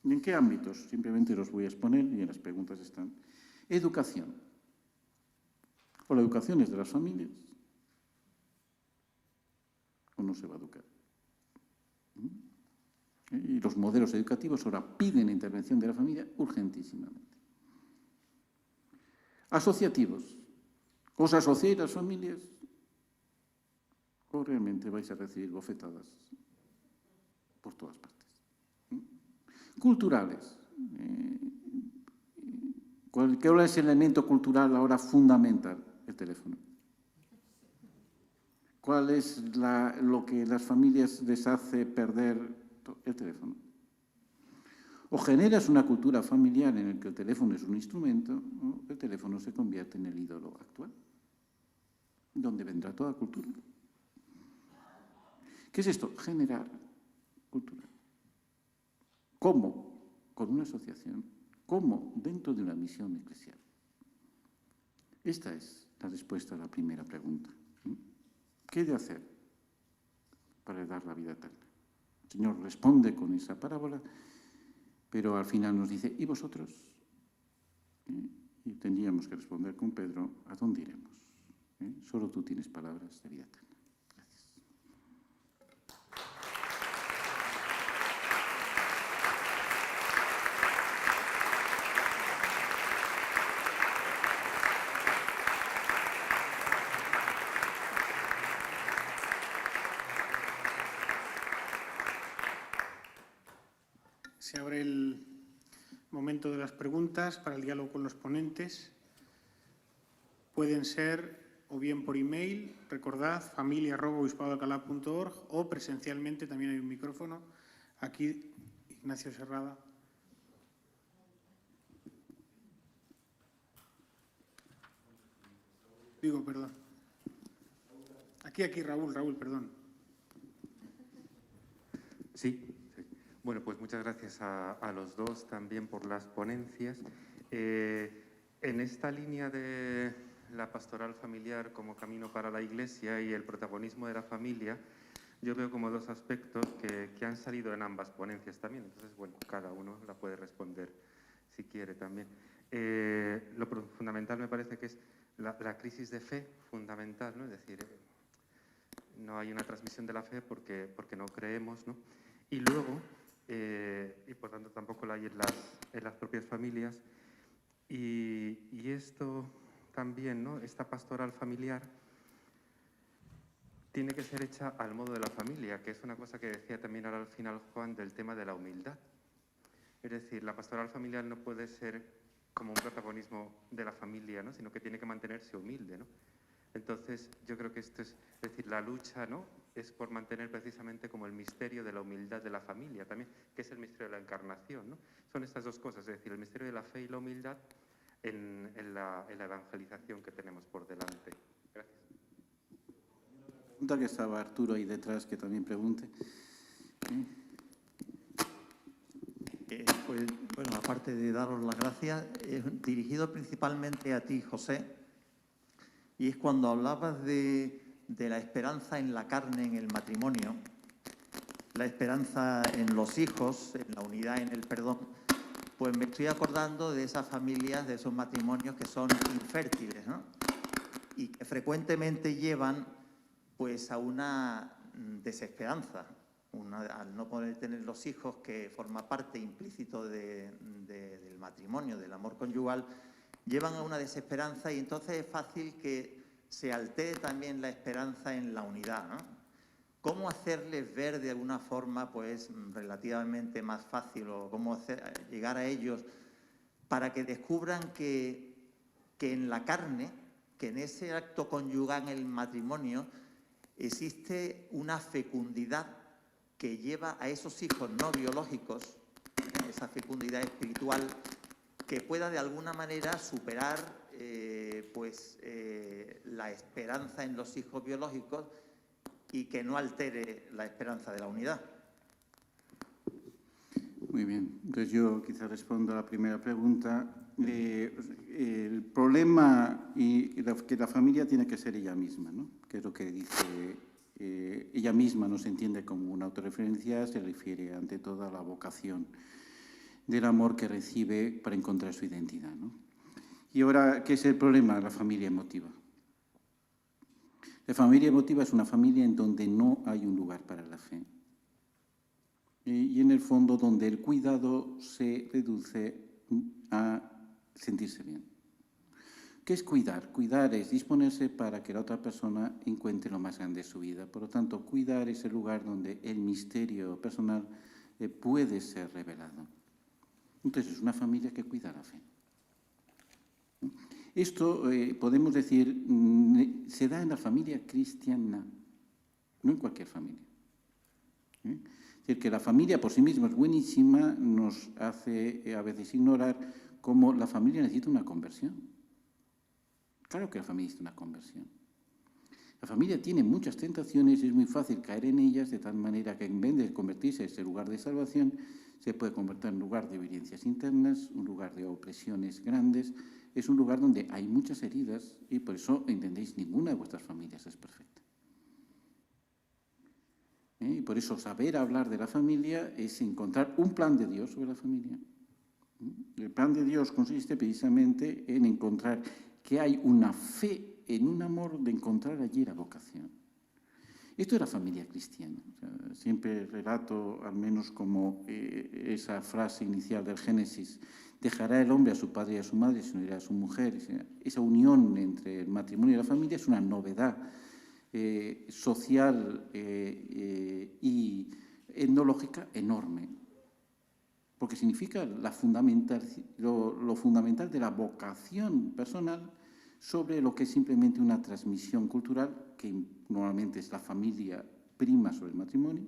S1: ¿Y en qué ámbitos? Simplemente los voy a exponer y en las preguntas están. Educación. O la educación es de las familias, o no se va a educar. Y los modelos educativos ahora piden la intervención de la familia urgentísimamente. Asociativos. ¿Os asociáis las familias? O realmente vais a recibir bofetadas por todas partes. Culturales. ¿Cuál es el elemento cultural ahora fundamental? El teléfono. ¿Cuál es lo que las familias les hace perder? El teléfono. O generas una cultura familiar en la que el teléfono es un instrumento, o el teléfono se convierte en el ídolo actual, donde vendrá toda cultura. ¿Qué es esto? Generar cultura. ¿Cómo? Con una asociación. ¿Cómo? Dentro de una misión eclesial. Esta es la respuesta a la primera pregunta. ¿Qué he de hacer para dar la vida eterna? El Señor responde con esa parábola, pero al final nos dice, ¿y vosotros? Y tendríamos que responder con Pedro, ¿a dónde iremos? Solo tú tienes palabras de vida eterna.
S2: Se abre el momento de las preguntas para el diálogo con los ponentes. Pueden ser o bien por email, recordad, familia@obispadoalcalá.org, o presencialmente, también hay un micrófono. Aquí, Ignacio Serrada. Digo, perdón. Aquí, Raúl, perdón.
S3: Sí. Bueno, pues muchas gracias a los dos también por las ponencias. En esta línea de la pastoral familiar como camino para la Iglesia y el protagonismo de la familia, yo veo como dos aspectos que han salido en ambas ponencias también. Entonces, bueno, cada uno la puede responder si quiere también. Lo fundamental me parece que es la crisis de fe fundamental, ¿no? Es decir, no hay una transmisión de la fe porque no creemos, ¿no? Y luego, y por tanto tampoco la hay en las propias familias, y esto también, ¿no? Esta pastoral familiar tiene que ser hecha al modo de la familia, que es una cosa que decía también ahora al final Juan del tema de la humildad. Es decir, la pastoral familiar no puede ser como un protagonismo de la familia, ¿no? Sino que tiene que mantenerse humilde, ¿no? Entonces, yo creo que esto es decir, la lucha, ¿no? Es por mantener precisamente como el misterio de la humildad de la familia también, que es el misterio de la encarnación, ¿no? Son estas dos cosas, es decir, el misterio de la fe y la humildad en la evangelización que tenemos por delante. Gracias.
S1: Pregunta que estaba Arturo ahí detrás, que también pregunte.
S4: Pues, bueno, aparte de daros las gracias, dirigido principalmente a ti, José, y es cuando hablabas de la esperanza en la carne, en el matrimonio, la esperanza en los hijos, en la unidad, en el perdón. pues me estoy acordando de esas familias, de esos matrimonios que son infértiles, ¿no? Y que frecuentemente llevan pues a una desesperanza, al no poder tener los hijos, que forma parte implícito del matrimonio, del amor conyugal, llevan a una desesperanza y entonces es fácil que se altere también la esperanza en la unidad, ¿no? ¿Cómo hacerles ver de alguna forma pues relativamente más fácil o cómo llegar a ellos para que descubran que en la carne, que en ese acto conyugal, en el matrimonio, existe una fecundidad que lleva a esos hijos no biológicos, esa fecundidad espiritual, que pueda de alguna manera superar la esperanza en los hijos biológicos y que no altere la esperanza de la unidad?
S1: Muy bien. Entonces yo quizá respondo a la primera pregunta. El problema que la familia tiene que ser ella misma, ¿no? Que es lo que dice ella misma, no se entiende como una autorreferencia, se refiere ante todo a la vocación del amor que recibe para encontrar su identidad, ¿no? Y ahora, ¿qué es el problema? La familia emotiva. La familia emotiva es una familia en donde no hay un lugar para la fe. Y en el fondo donde el cuidado se reduce a sentirse bien. ¿Qué es cuidar? Cuidar es disponerse para que la otra persona encuentre lo más grande de su vida. Por lo tanto, cuidar es el lugar donde el misterio personal puede ser revelado. Entonces, es una familia que cuida la fe. Esto, podemos decir, se da en la familia cristiana, no en cualquier familia. Es decir, que la familia por sí misma es buenísima, nos hace a veces ignorar cómo la familia necesita una conversión. Claro que la familia necesita una conversión. La familia tiene muchas tentaciones y es muy fácil caer en ellas, de tal manera que en vez de convertirse en ese lugar de salvación, se puede convertir en un lugar de violencias internas, un lugar de opresiones grandes. Es un lugar donde hay muchas heridas y por eso, entendéis, ninguna de vuestras familias es perfecta. Y por eso saber hablar de la familia es encontrar un plan de Dios sobre la familia. El plan de Dios consiste precisamente en encontrar que hay una fe en un amor de encontrar allí la vocación. Esto es la familia cristiana. O sea, siempre relato, al menos como esa frase inicial del Génesis, dejará el hombre a su padre y a su madre y se unirá a su mujer. Esa unión entre el matrimonio y la familia es una novedad social y etnológica enorme, porque significa lo fundamental de la vocación personal sobre lo que es simplemente una transmisión cultural, que normalmente es la familia prima sobre el matrimonio,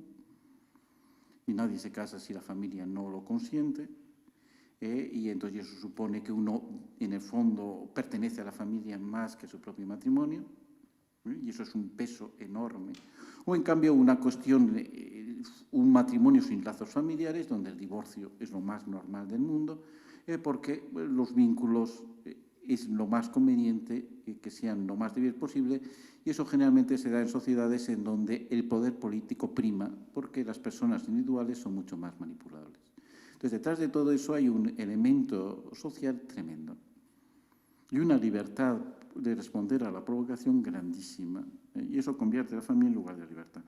S1: y nadie se casa si la familia no lo consiente, y entonces eso supone que uno, en el fondo, pertenece a la familia más que a su propio matrimonio, y eso es un peso enorme. O, en cambio, una cuestión, un matrimonio sin lazos familiares, donde el divorcio es lo más normal del mundo, porque los vínculos es lo más conveniente que sean lo más débiles posible, y eso generalmente se da en sociedades en donde el poder político prima, porque las personas individuales son mucho más manipulables. Entonces, detrás de todo eso hay un elemento social tremendo y una libertad de responder a la provocación grandísima, y eso convierte a la familia en lugar de libertad.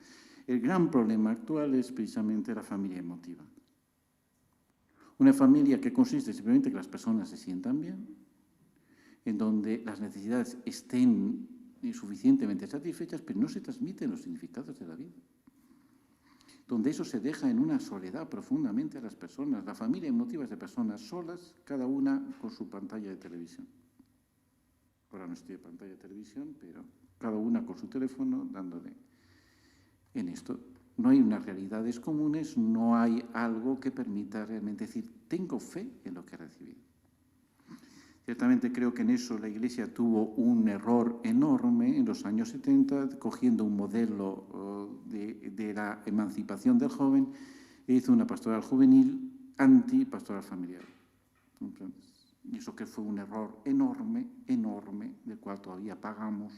S1: El gran problema actual es precisamente la familia emotiva. Una familia que consiste simplemente en que las personas se sientan bien, en donde las necesidades estén suficientemente satisfechas, pero no se transmiten los significados de la vida. Donde eso se deja en una soledad profundamente a las personas. La familia emotiva es de personas solas, cada una con su pantalla de televisión. Ahora no estoy de pantalla de televisión, pero cada una con su teléfono dándole en esto. No hay unas realidades comunes, no hay algo que permita realmente decir, tengo fe en lo que he recibido. Ciertamente creo que en eso la Iglesia tuvo un error enorme en los años 70, cogiendo un modelo de la emancipación del joven, e hizo una pastoral juvenil anti-pastoral familiar. Entonces, y eso que fue un error enorme, enorme, del cual todavía pagamos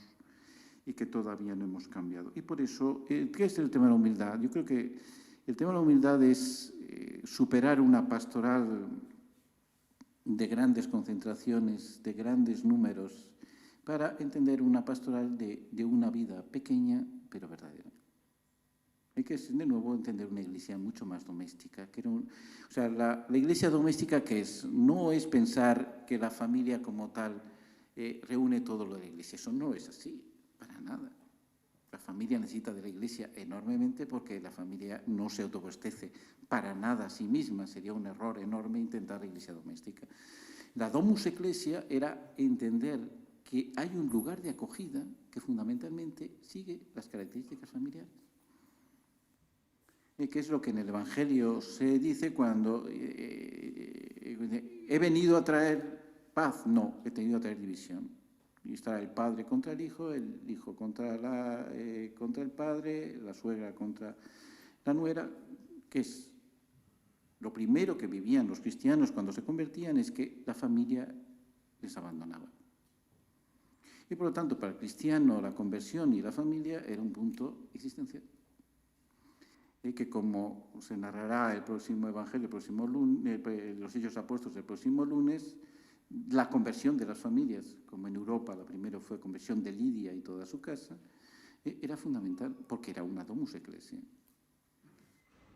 S1: y que todavía no hemos cambiado. Y por eso, ¿qué es el tema de la humildad? Yo creo que el tema de la humildad es superar una pastoral de grandes concentraciones, de grandes números, para entender una pastoral de una vida pequeña pero verdadera. Hay que, de nuevo, entender una iglesia mucho más doméstica. La iglesia doméstica, ¿qué es? No es pensar que la familia como tal reúne todo lo de la iglesia. Eso no es así, para nada. La familia necesita de la iglesia enormemente porque la familia no se autoabastece para nada a sí misma. Sería un error enorme intentar la iglesia doméstica. La Domus Ecclesia era entender que hay un lugar de acogida que fundamentalmente sigue las características familiares. Que es lo que en el Evangelio se dice cuando he venido a traer paz. No, he venido a traer división. Y está el padre contra el hijo contra el padre, la suegra contra la nuera, que es lo primero que vivían los cristianos cuando se convertían, es que la familia les abandonaba. Y por lo tanto, para el cristiano, la conversión y la familia era un punto existencial. Que como se narrará el próximo Evangelio, el próximo lunes, los Hechos Apóstoles el próximo lunes, la conversión de las familias, como en Europa la primera fue conversión de Lidia y toda su casa, era fundamental porque era una Domus Ecclesia.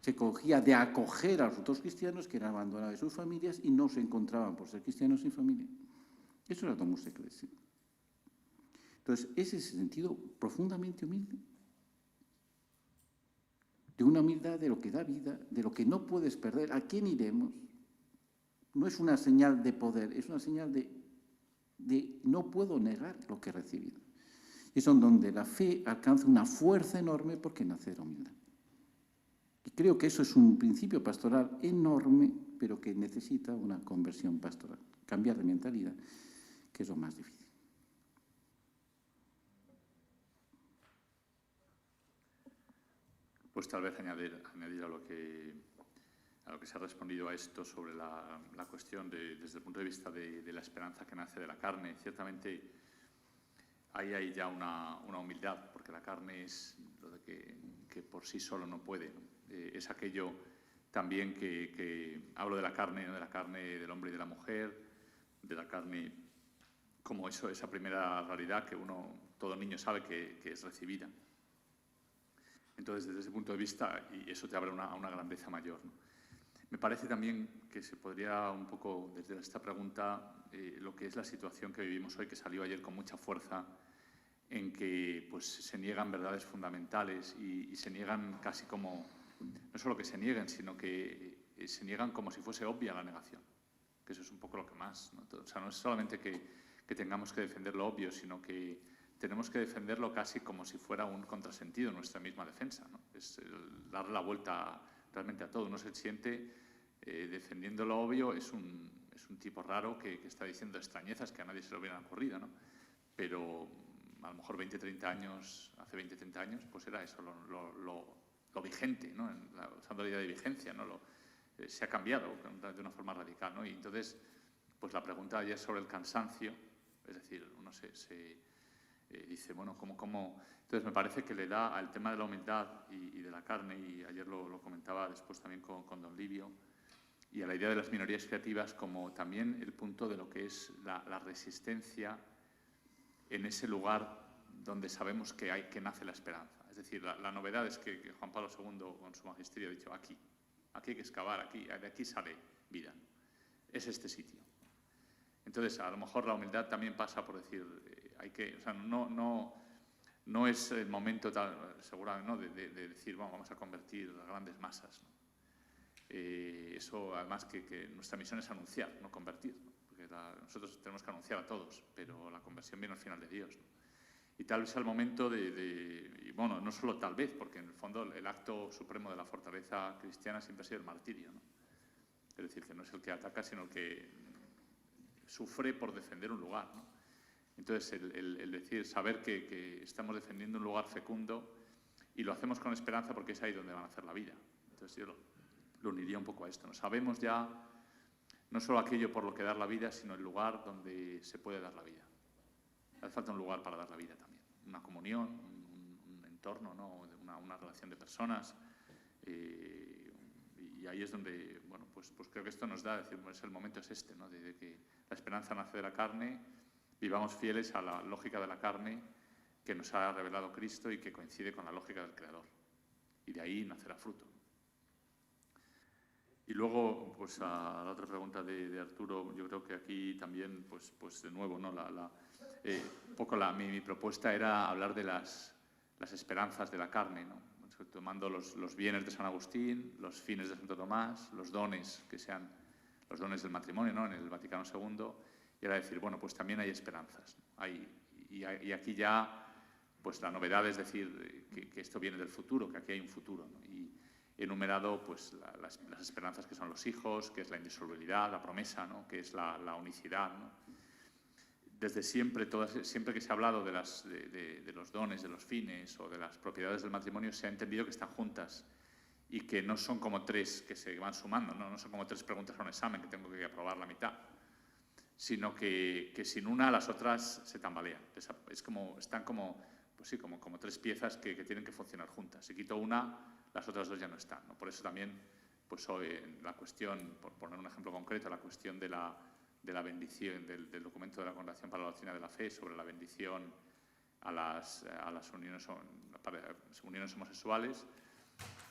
S1: Se cogía de acoger a los otros cristianos que eran abandonados de sus familias y no se encontraban por ser cristianos sin familia. Eso era Domus Ecclesia. Entonces, ese es el sentido profundamente humilde. De una humildad de lo que da vida, de lo que no puedes perder. ¿A quién iremos? No es una señal de poder, es una señal de no puedo negar lo que he recibido. Y es donde la fe alcanza una fuerza enorme porque nace de la humildad. Y creo que eso es un principio pastoral enorme, pero que necesita una conversión pastoral. Cambiar de mentalidad, que es lo más difícil.
S5: Pues tal vez añadir a lo que se ha respondido a esto sobre la cuestión desde el punto de vista de la esperanza que nace de la carne. Ciertamente ahí hay ya una humildad, porque la carne es lo de que por sí solo no puede. Es aquello también que hablo de la carne, ¿no? De la carne del hombre y de la mujer, de la carne como esa primera realidad que todo niño sabe que es recibida. Entonces, desde ese punto de vista, y eso te abre una grandeza mayor, ¿no? Me parece también que se podría un poco, desde esta pregunta, lo que es la situación que vivimos hoy, que salió ayer con mucha fuerza, en que pues, se niegan verdades fundamentales y se niegan casi como, no solo que se nieguen, sino que se niegan como si fuese obvia la negación, que eso es un poco lo que más, ¿no? O sea, no es solamente que tengamos que defender lo obvio, sino que tenemos que defenderlo casi como si fuera un contrasentido en nuestra misma defensa, ¿no? Es darle la vuelta realmente a todo. Uno se siente defendiendo lo obvio, es un tipo raro que está diciendo extrañezas que a nadie se le hubieran ocurrido, ¿no? Pero a lo mejor hace 20, 30 años, pues era eso, lo vigente, ¿no? Usando la idea de vigencia, ¿no? Se ha cambiado de una forma radical, ¿no? Y entonces, pues la pregunta ayer sobre el cansancio, es decir, uno dice, bueno, ¿cómo? Entonces me parece que le da al tema de la humildad y de la carne, y ayer lo comentaba después también con don Livio, y a la idea de las minorías creativas como también el punto de lo que es la resistencia en ese lugar donde sabemos que nace la esperanza. Es decir, la novedad es que Juan Pablo II con su magisterio ha dicho aquí hay que excavar, de aquí sale vida. Es este sitio. Entonces, a lo mejor la humildad también pasa por decir, no es el momento seguramente, ¿no? de decir, bueno, vamos a convertir a grandes masas, ¿no? Eso, además, que nuestra misión es anunciar, no convertir, ¿no? Porque nosotros tenemos que anunciar a todos, pero la conversión viene al final de Dios, ¿no? Y tal vez al momento y bueno, no solo tal vez, porque en el fondo el acto supremo de la fortaleza cristiana siempre ha sido el martirio, ¿no? Es decir, que no es el que ataca, sino el que sufre por defender un lugar, ¿no? Entonces, el decir, saber que estamos defendiendo un lugar fecundo y lo hacemos con esperanza porque es ahí donde van a hacer la vida. Entonces, yo lo uniría un poco a esto, ¿no? Sabemos ya no solo aquello por lo que dar la vida, sino el lugar donde se puede dar la vida. Hace falta un lugar para dar la vida también. Una comunión, un entorno, ¿no? Una relación de personas y Y ahí es donde, bueno, pues creo que esto nos da, decir, pues el momento es este, ¿no? De que la esperanza nace de la carne, vivamos fieles a la lógica de la carne que nos ha revelado Cristo y que coincide con la lógica del Creador. Y de ahí nacerá fruto. Y luego, pues a la otra pregunta de Arturo, yo creo que aquí también, pues de nuevo, ¿no? Un poco mi propuesta era hablar de las esperanzas de la carne, ¿no? Tomando los bienes de San Agustín, los fines de Santo Tomás, los dones que sean los dones del matrimonio, ¿no? En el Vaticano II, y era decir, bueno, pues también hay esperanzas, ¿no? Y aquí ya, pues la novedad es decir que esto viene del futuro, que aquí hay un futuro, ¿no? Y he enumerado pues las esperanzas que son los hijos, que es la indisolubilidad, la promesa, ¿no? Que es la unicidad, ¿no? Desde siempre, siempre que se ha hablado de los dones, de los fines o de las propiedades del matrimonio, se ha entendido que están juntas y que no son como tres que se van sumando, no son como tres preguntas a un examen que tengo que aprobar la mitad, sino que sin una las otras se tambalean. Están como tres piezas que tienen que funcionar juntas. Si quito una, las otras dos ya no están, ¿no? Por eso también, pues hoy la cuestión, por poner un ejemplo concreto, la cuestión de la bendición, del documento de la Congregación para la Doctrina de la Fe sobre la bendición a las uniones homosexuales,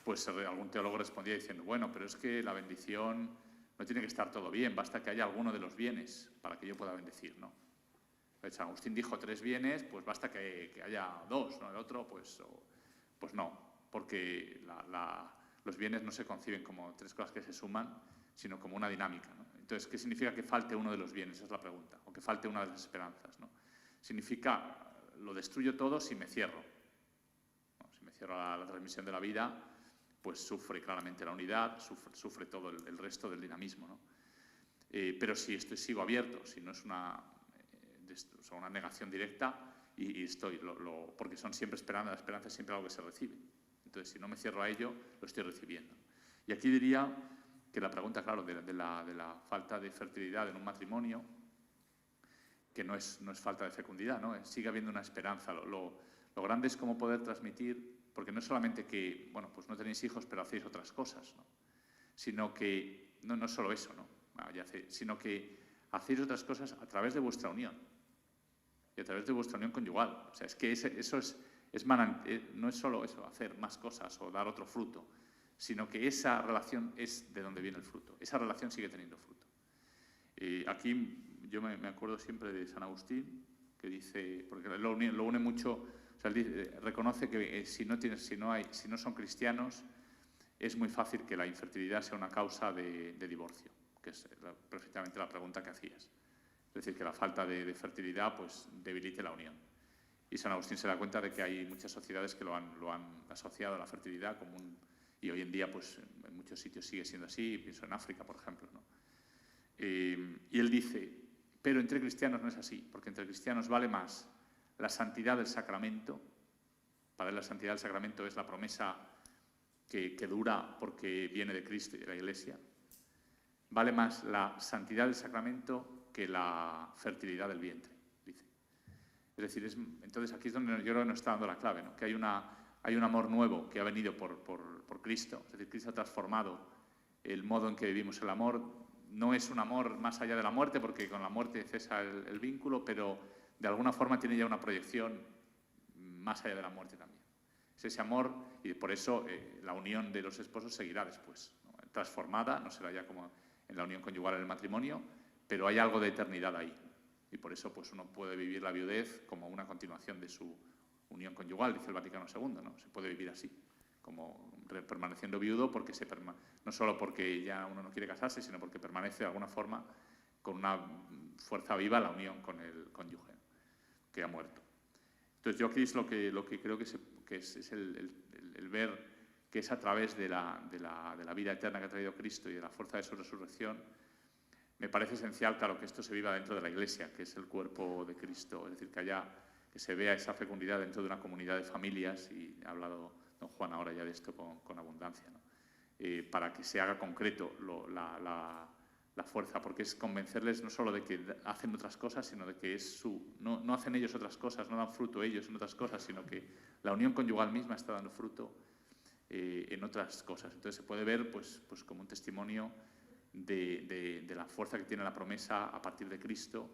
S5: pues algún teólogo respondía diciendo, bueno, pero es que la bendición no tiene que estar todo bien, basta que haya alguno de los bienes para que yo pueda bendecir, ¿no? San Agustín dijo 3 bienes, pues basta que haya 2, ¿no? El otro, pues no, porque los bienes no se conciben como 3 cosas que se suman, sino como una dinámica, ¿no? Entonces, ¿qué significa que falte uno de los bienes? Esa es la pregunta. O que falte una de las esperanzas, ¿no? Significa, lo destruyo todo si me cierro, ¿no? Si me cierro a la transmisión de la vida, pues sufre claramente la unidad, sufre todo el resto del dinamismo, ¿no? Pero si sigo abierto, si no es una negación directa, y estoy, porque son siempre esperando, la esperanza es siempre algo que se recibe. Entonces, si no me cierro a ello, lo estoy recibiendo. Y aquí diría que la pregunta, claro, de la falta de fertilidad en un matrimonio, que no es falta de fecundidad, ¿no? Sigue habiendo una esperanza. Lo grande es cómo poder transmitir, porque no es solamente que, bueno, pues no tenéis hijos, pero hacéis otras cosas, ¿no? Sino que, no es solo eso, ¿no? Sino que hacéis otras cosas a través de vuestra unión. Y a través de vuestra unión conyugal. O sea, es que eso no es solo eso, hacer más cosas o dar otro fruto, sino que esa relación es de donde viene el fruto. Esa relación sigue teniendo fruto. Aquí yo me acuerdo siempre de San Agustín, que dice, porque lo une mucho, o sea, él dice, reconoce que si no son cristianos, es muy fácil que la infertilidad sea una causa de divorcio, que es perfectamente la pregunta que hacías. Es decir, que la falta de fertilidad pues debilite la unión. Y San Agustín se da cuenta de que hay muchas sociedades que lo han asociado a la fertilidad como y hoy en día pues en muchos sitios sigue siendo así, pienso en África, por ejemplo, ¿no? Y él dice, pero entre cristianos no es así, porque entre cristianos vale más la santidad del sacramento. Para él la santidad del sacramento es la promesa que dura porque viene de Cristo y de la Iglesia. Vale más la santidad del sacramento que la fertilidad del vientre, dice. Es decir, entonces aquí es donde yo creo que nos está dando la clave, ¿no? Que hay un amor nuevo que ha venido por Cristo. Es decir, Cristo ha transformado el modo en que vivimos el amor. No es un amor más allá de la muerte, porque con la muerte cesa el vínculo, pero de alguna forma tiene ya una proyección más allá de la muerte también. Es ese amor, y por eso la unión de los esposos seguirá después, ¿no? Transformada, no será ya como en la unión conyugal en el matrimonio, pero hay algo de eternidad ahí. Y por eso pues uno puede vivir la viudez como una continuación de su unión conyugal, dice el Vaticano II, ¿no? Se puede vivir así, como permaneciendo viudo, porque no solo porque ya uno no quiere casarse, sino porque permanece de alguna forma con una fuerza viva la unión con el cónyuge que ha muerto. Entonces yo aquí es lo que creo que es el ver que es a través de la vida eterna que ha traído Cristo y de la fuerza de su resurrección. Me parece esencial, claro, que esto se viva dentro de la Iglesia, que es el cuerpo de Cristo, es decir, que se vea esa fecundidad dentro de una comunidad de familias, y ha hablado don Juan ahora ya de esto con abundancia, ¿no? Para que se haga concreto la fuerza, porque es convencerles no solo de que hacen otras cosas, sino de que no hacen ellos otras cosas, no dan fruto ellos en otras cosas, sino que la unión conyugal misma está dando fruto en otras cosas. Entonces se puede ver pues como un testimonio de la fuerza que tiene la promesa a partir de Cristo.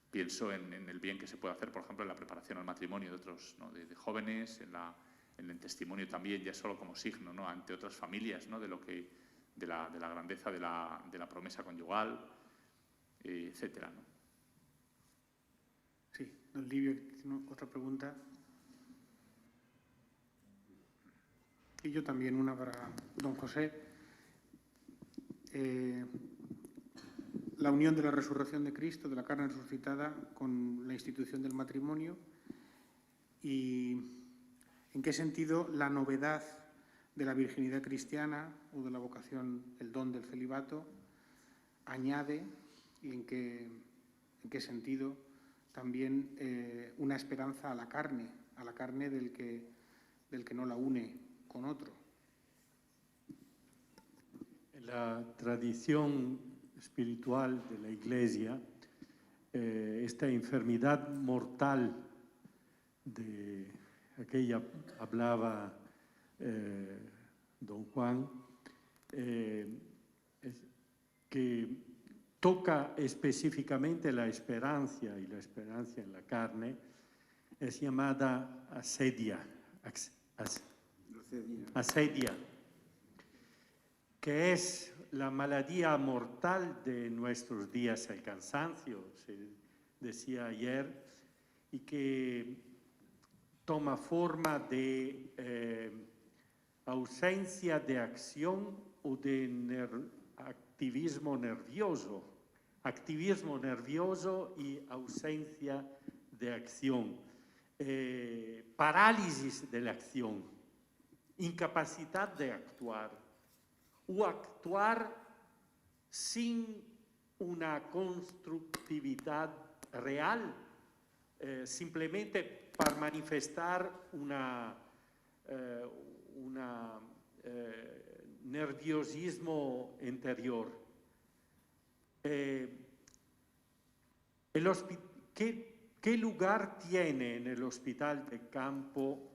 S5: Pienso en el bien que se puede hacer, por ejemplo, en la preparación al matrimonio de otros, ¿no? de jóvenes, en el testimonio también, ya solo como signo, ¿no? ante otras familias, ¿no? de la grandeza de la promesa conyugal, etcétera, ¿no?
S2: Sí, don Livio, ¿no? Otra pregunta. Y yo también, una para don José. La unión de la resurrección de Cristo, de la carne resucitada, con la institución del matrimonio, y en qué sentido la novedad de la virginidad cristiana o de la vocación, el don del celibato, añade, y en qué sentido también una esperanza a la carne del que no la une con otro.
S6: En la tradición espiritual de la Iglesia, esta enfermedad mortal de aquella hablaba don Juan, que toca específicamente la esperanza y la esperanza en la carne, es llamada asedia, que es la maladía mortal de nuestros días, el cansancio, se decía ayer, y que toma forma de ausencia de acción o de activismo nervioso y ausencia de acción, parálisis de la acción, incapacidad de actuar, o actuar sin una constructividad real, simplemente para manifestar una nerviosismo interior. ¿Qué lugar tiene en el hospital de campo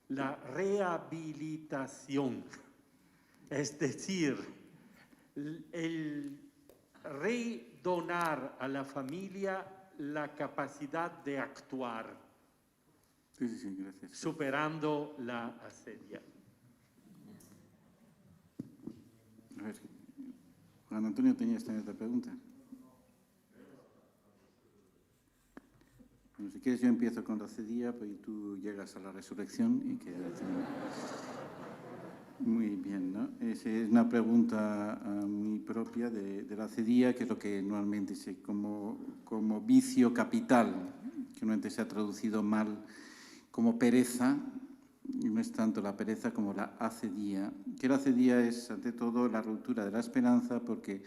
S6: la rehabilitación? Es decir, el redonar a la familia la capacidad de actuar,
S1: Sí, gracias.
S6: superando la asedia.
S1: A ver, Juan Antonio tenía esta otra pregunta. Bueno, si quieres yo empiezo con la asedia, pues tú llegas a la resurrección y que... Muy bien, ¿no? Es una pregunta muy propia de la asedia, que es lo que normalmente se como vicio capital, que normalmente se ha traducido mal como pereza, y no es tanto la pereza como la asedia. Que la asedia es, ante todo, la ruptura de la esperanza porque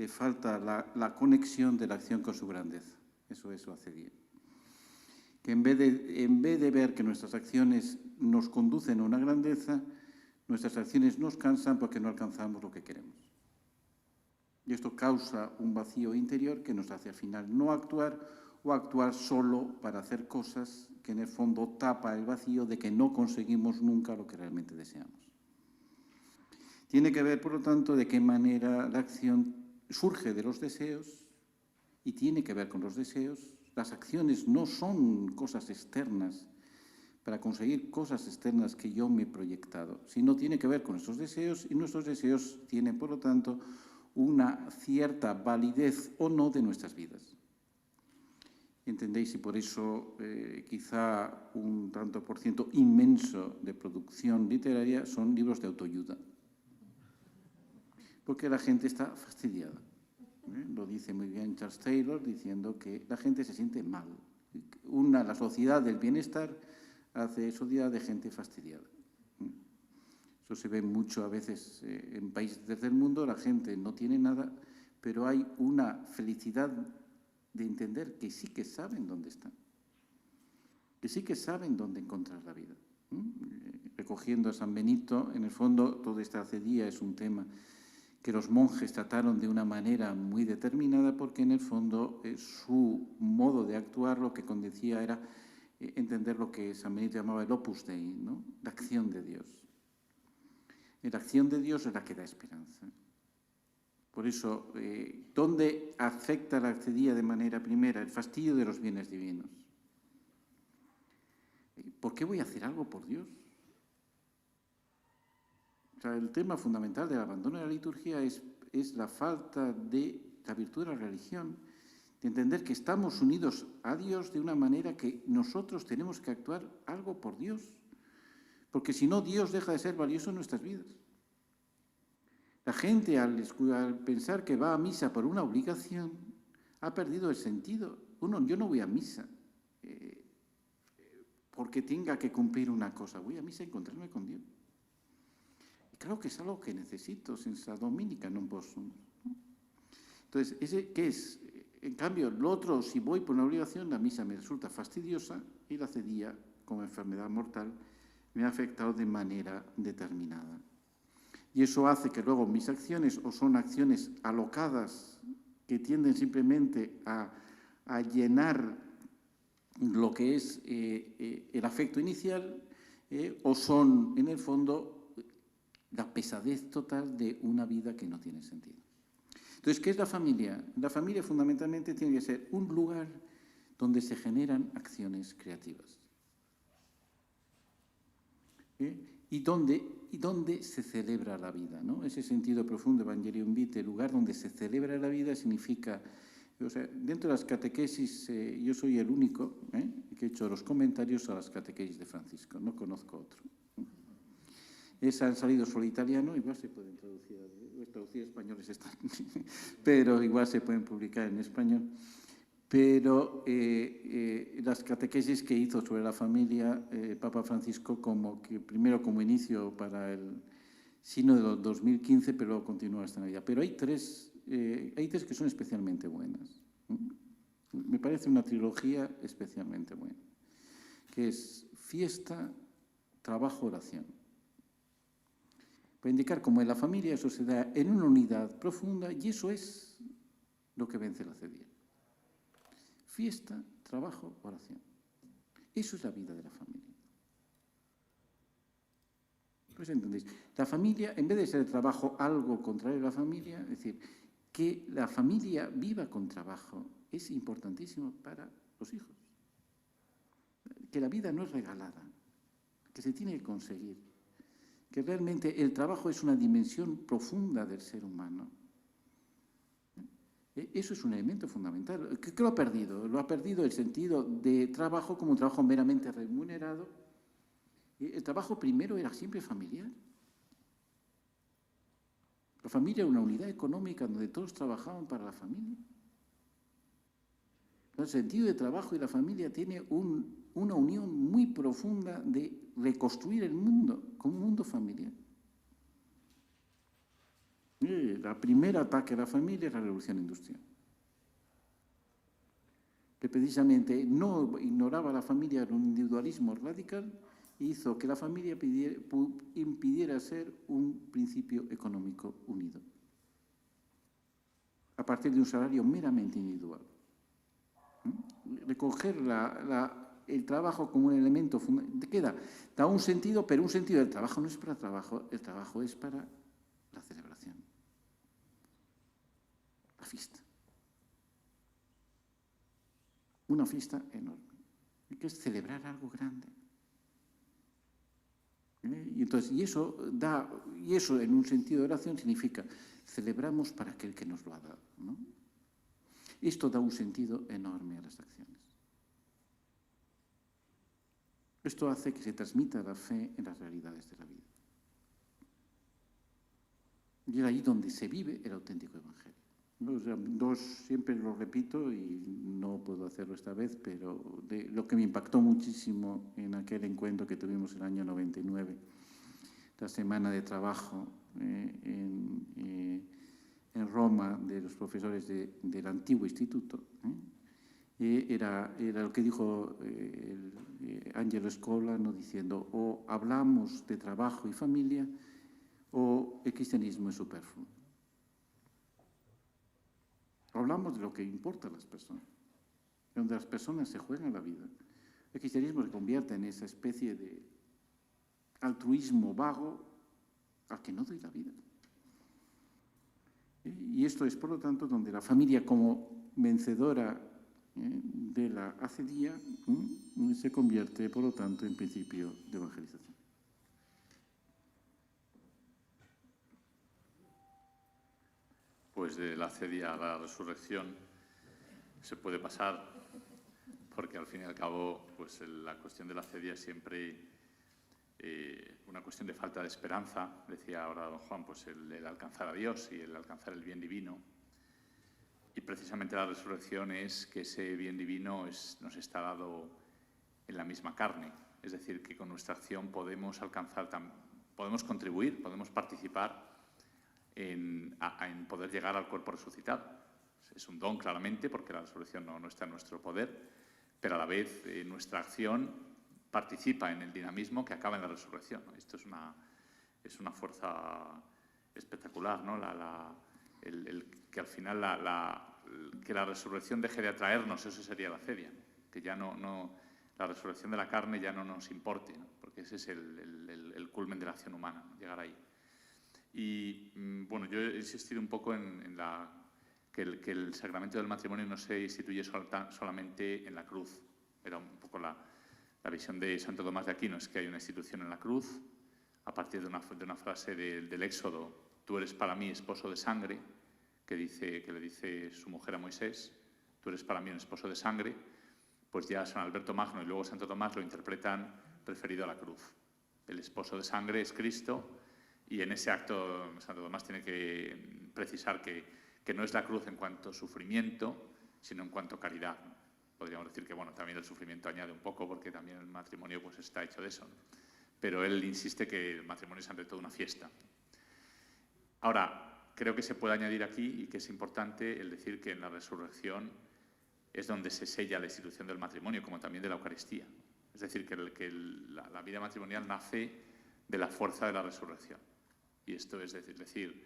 S1: falta la conexión de la acción con su grandeza. Eso es la asedia. Que en vez de ver que nuestras acciones nos conducen a una grandeza, nuestras acciones nos cansan porque no alcanzamos lo que queremos. Y esto causa un vacío interior que nos hace al final no actuar o actuar solo para hacer cosas que en el fondo tapa el vacío de que no conseguimos nunca lo que realmente deseamos. Tiene que ver, por lo tanto, de qué manera la acción surge de los deseos y tiene que ver con los deseos. Las acciones no son cosas externas para conseguir cosas externas que yo me he proyectado, sino tiene que ver con nuestros deseos y nuestros deseos tienen, por lo tanto, una cierta validez o no de nuestras vidas. ¿Entendéis? Y por eso quizá un tanto por ciento inmenso de producción literaria son libros de autoayuda. Porque la gente está fastidiada. Lo dice muy bien Charles Taylor, diciendo que la gente se siente mal. La sociedad del bienestar hace sociedad de gente fastidiada. Eso se ve mucho a veces en países del mundo, la gente no tiene nada, pero hay una felicidad de entender que sí que saben dónde están, que sí que saben dónde encontrar la vida. Recogiendo a San Benito, en el fondo, toda esta asedia es un tema que los monjes trataron de una manera muy determinada porque en el fondo su modo de actuar lo que condecía era entender lo que San Benito llamaba el Opus Dei, ¿no? La acción de Dios. La acción de Dios es la que da esperanza. Por eso, ¿dónde afecta la accedia de manera primera? El fastidio de los bienes divinos. ¿Por qué voy a hacer algo por Dios? O sea, el tema fundamental del abandono de la liturgia es la falta de la virtud de la religión, de entender que estamos unidos a Dios de una manera que nosotros tenemos que actuar algo por Dios, porque si no, Dios deja de ser valioso en nuestras vidas. La gente, al pensar que va a misa por una obligación, ha perdido el sentido. Yo no voy a misa porque tenga que cumplir una cosa. Voy a misa a encontrarme con Dios. Y creo que es algo que necesito, senza dominica non posso. Entonces, ¿qué es? En cambio, lo otro, si voy por una obligación, la misa me resulta fastidiosa y la accedia, como enfermedad mortal, me ha afectado de manera determinada. Y eso hace que luego mis acciones o son acciones alocadas que tienden simplemente a llenar lo que es el afecto inicial o son, en el fondo, la pesadez total de una vida que no tiene sentido. Entonces, ¿qué es la familia? La familia fundamentalmente tiene que ser un lugar donde se generan acciones creativas. Y donde se celebra la vida, ¿no? Ese sentido profundo, Evangelium Vitae, el lugar donde se celebra la vida significa, o sea, dentro de las catequesis, yo soy el único que he hecho los comentarios a las catequesis de Francisco, no conozco otro. Han salido solo italiano, igual se pueden traducir españoles están, pero igual se pueden publicar en español. Pero las catequesis que hizo sobre la familia Papa Francisco primero como inicio para el sínodo de 2015, pero luego continúa hasta Navidad. Pero hay tres que son especialmente buenas. Me parece una trilogía especialmente buena, que es fiesta, trabajo, oración. Para indicar cómo en la familia eso se da en una unidad profunda y eso es lo que vence la accedia. Fiesta, trabajo, oración. Eso es la vida de la familia. Pues entendéis, la familia, en vez de ser el trabajo algo contrario a la familia, es decir, que la familia viva con trabajo es importantísimo para los hijos. Que la vida no es regalada, que se tiene que conseguir, que realmente el trabajo es una dimensión profunda del ser humano. Eso es un elemento fundamental. ¿Qué lo ha perdido? Lo ha perdido el sentido de trabajo como un trabajo meramente remunerado. El trabajo primero era siempre familiar. La familia era una unidad económica donde todos trabajaban para la familia. El sentido de trabajo y la familia tiene una unión muy profunda de reconstruir el mundo como un mundo familiar. El primer ataque a la familia es la revolución industrial, que precisamente no ignoraba a la familia en un individualismo radical e hizo que la familia impidiera ser un principio económico unido, a partir de un salario meramente individual. Recoger el trabajo como un elemento fundamental, da un sentido, pero un sentido del trabajo no es para trabajo, el trabajo es para la celebración. La fiesta. Una fiesta enorme, que es celebrar algo grande. Y eso en un sentido de oración significa celebramos para aquel que nos lo ha dado, ¿no? Esto da un sentido enorme a las acciones. Esto hace que se transmita la fe en las realidades de la vida. Y es ahí donde se vive el auténtico evangelio. Siempre lo repito y no puedo hacerlo esta vez, pero lo que me impactó muchísimo en aquel encuentro que tuvimos el año 99, la semana de trabajo en Roma de los profesores del antiguo instituto, era lo que dijo Angelo Scola, ¿no? Diciendo o hablamos de trabajo y familia o el cristianismo es superfluo. Hablamos de lo que importa a las personas, donde las personas se juegan la vida. El cristianismo se convierte en esa especie de altruismo vago al que no doy la vida. Y esto es, por lo tanto, donde la familia como vencedora de la acedía se convierte, por lo tanto, en principio de evangelización.
S5: Pues de la acedia a la resurrección se puede pasar, porque al fin y al cabo pues la cuestión de la acedia es siempre una cuestión de falta de esperanza. Decía ahora don Juan, pues el alcanzar a Dios y el alcanzar el bien divino. Y precisamente la resurrección es que ese bien divino nos está dado en la misma carne. Es decir, que con nuestra acción podemos alcanzar, podemos contribuir, podemos participar en poder llegar al cuerpo resucitado. Es un don, claramente, porque la resurrección no está en nuestro poder, pero a la vez nuestra acción participa en el dinamismo que acaba en la resurrección, ¿no? Esto es una fuerza espectacular, ¿no? Que al final que la resurrección deje de atraernos, eso sería la acedia, ¿no? Que ya la resurrección de la carne ya no nos importe, ¿no? Porque ese es el culmen de la acción humana, ¿no? Llegar ahí. Y bueno, yo he insistido un poco en que el sacramento del matrimonio no se instituye solamente en la cruz. Era un poco la visión de Santo Tomás de Aquino, es que hay una institución en la cruz, a partir de una frase del Éxodo: tú eres para mí esposo de sangre, que le dice su mujer a Moisés, tú eres para mí un esposo de sangre. Pues ya San Alberto Magno y luego Santo Tomás lo interpretan referido a la cruz. El esposo de sangre es Cristo, y en ese acto Santo Tomás tiene que precisar que no es la cruz en cuanto sufrimiento, sino en cuanto caridad. Podríamos decir que bueno, también el sufrimiento añade un poco, porque también el matrimonio pues está hecho de eso, ¿no? Pero él insiste que el matrimonio es ante todo una fiesta. Ahora, creo que se puede añadir aquí, y que es importante, el decir que en la resurrección es donde se sella la institución del matrimonio, como también de la Eucaristía. Es decir, que la vida matrimonial nace de la fuerza de la resurrección. Y esto es decir,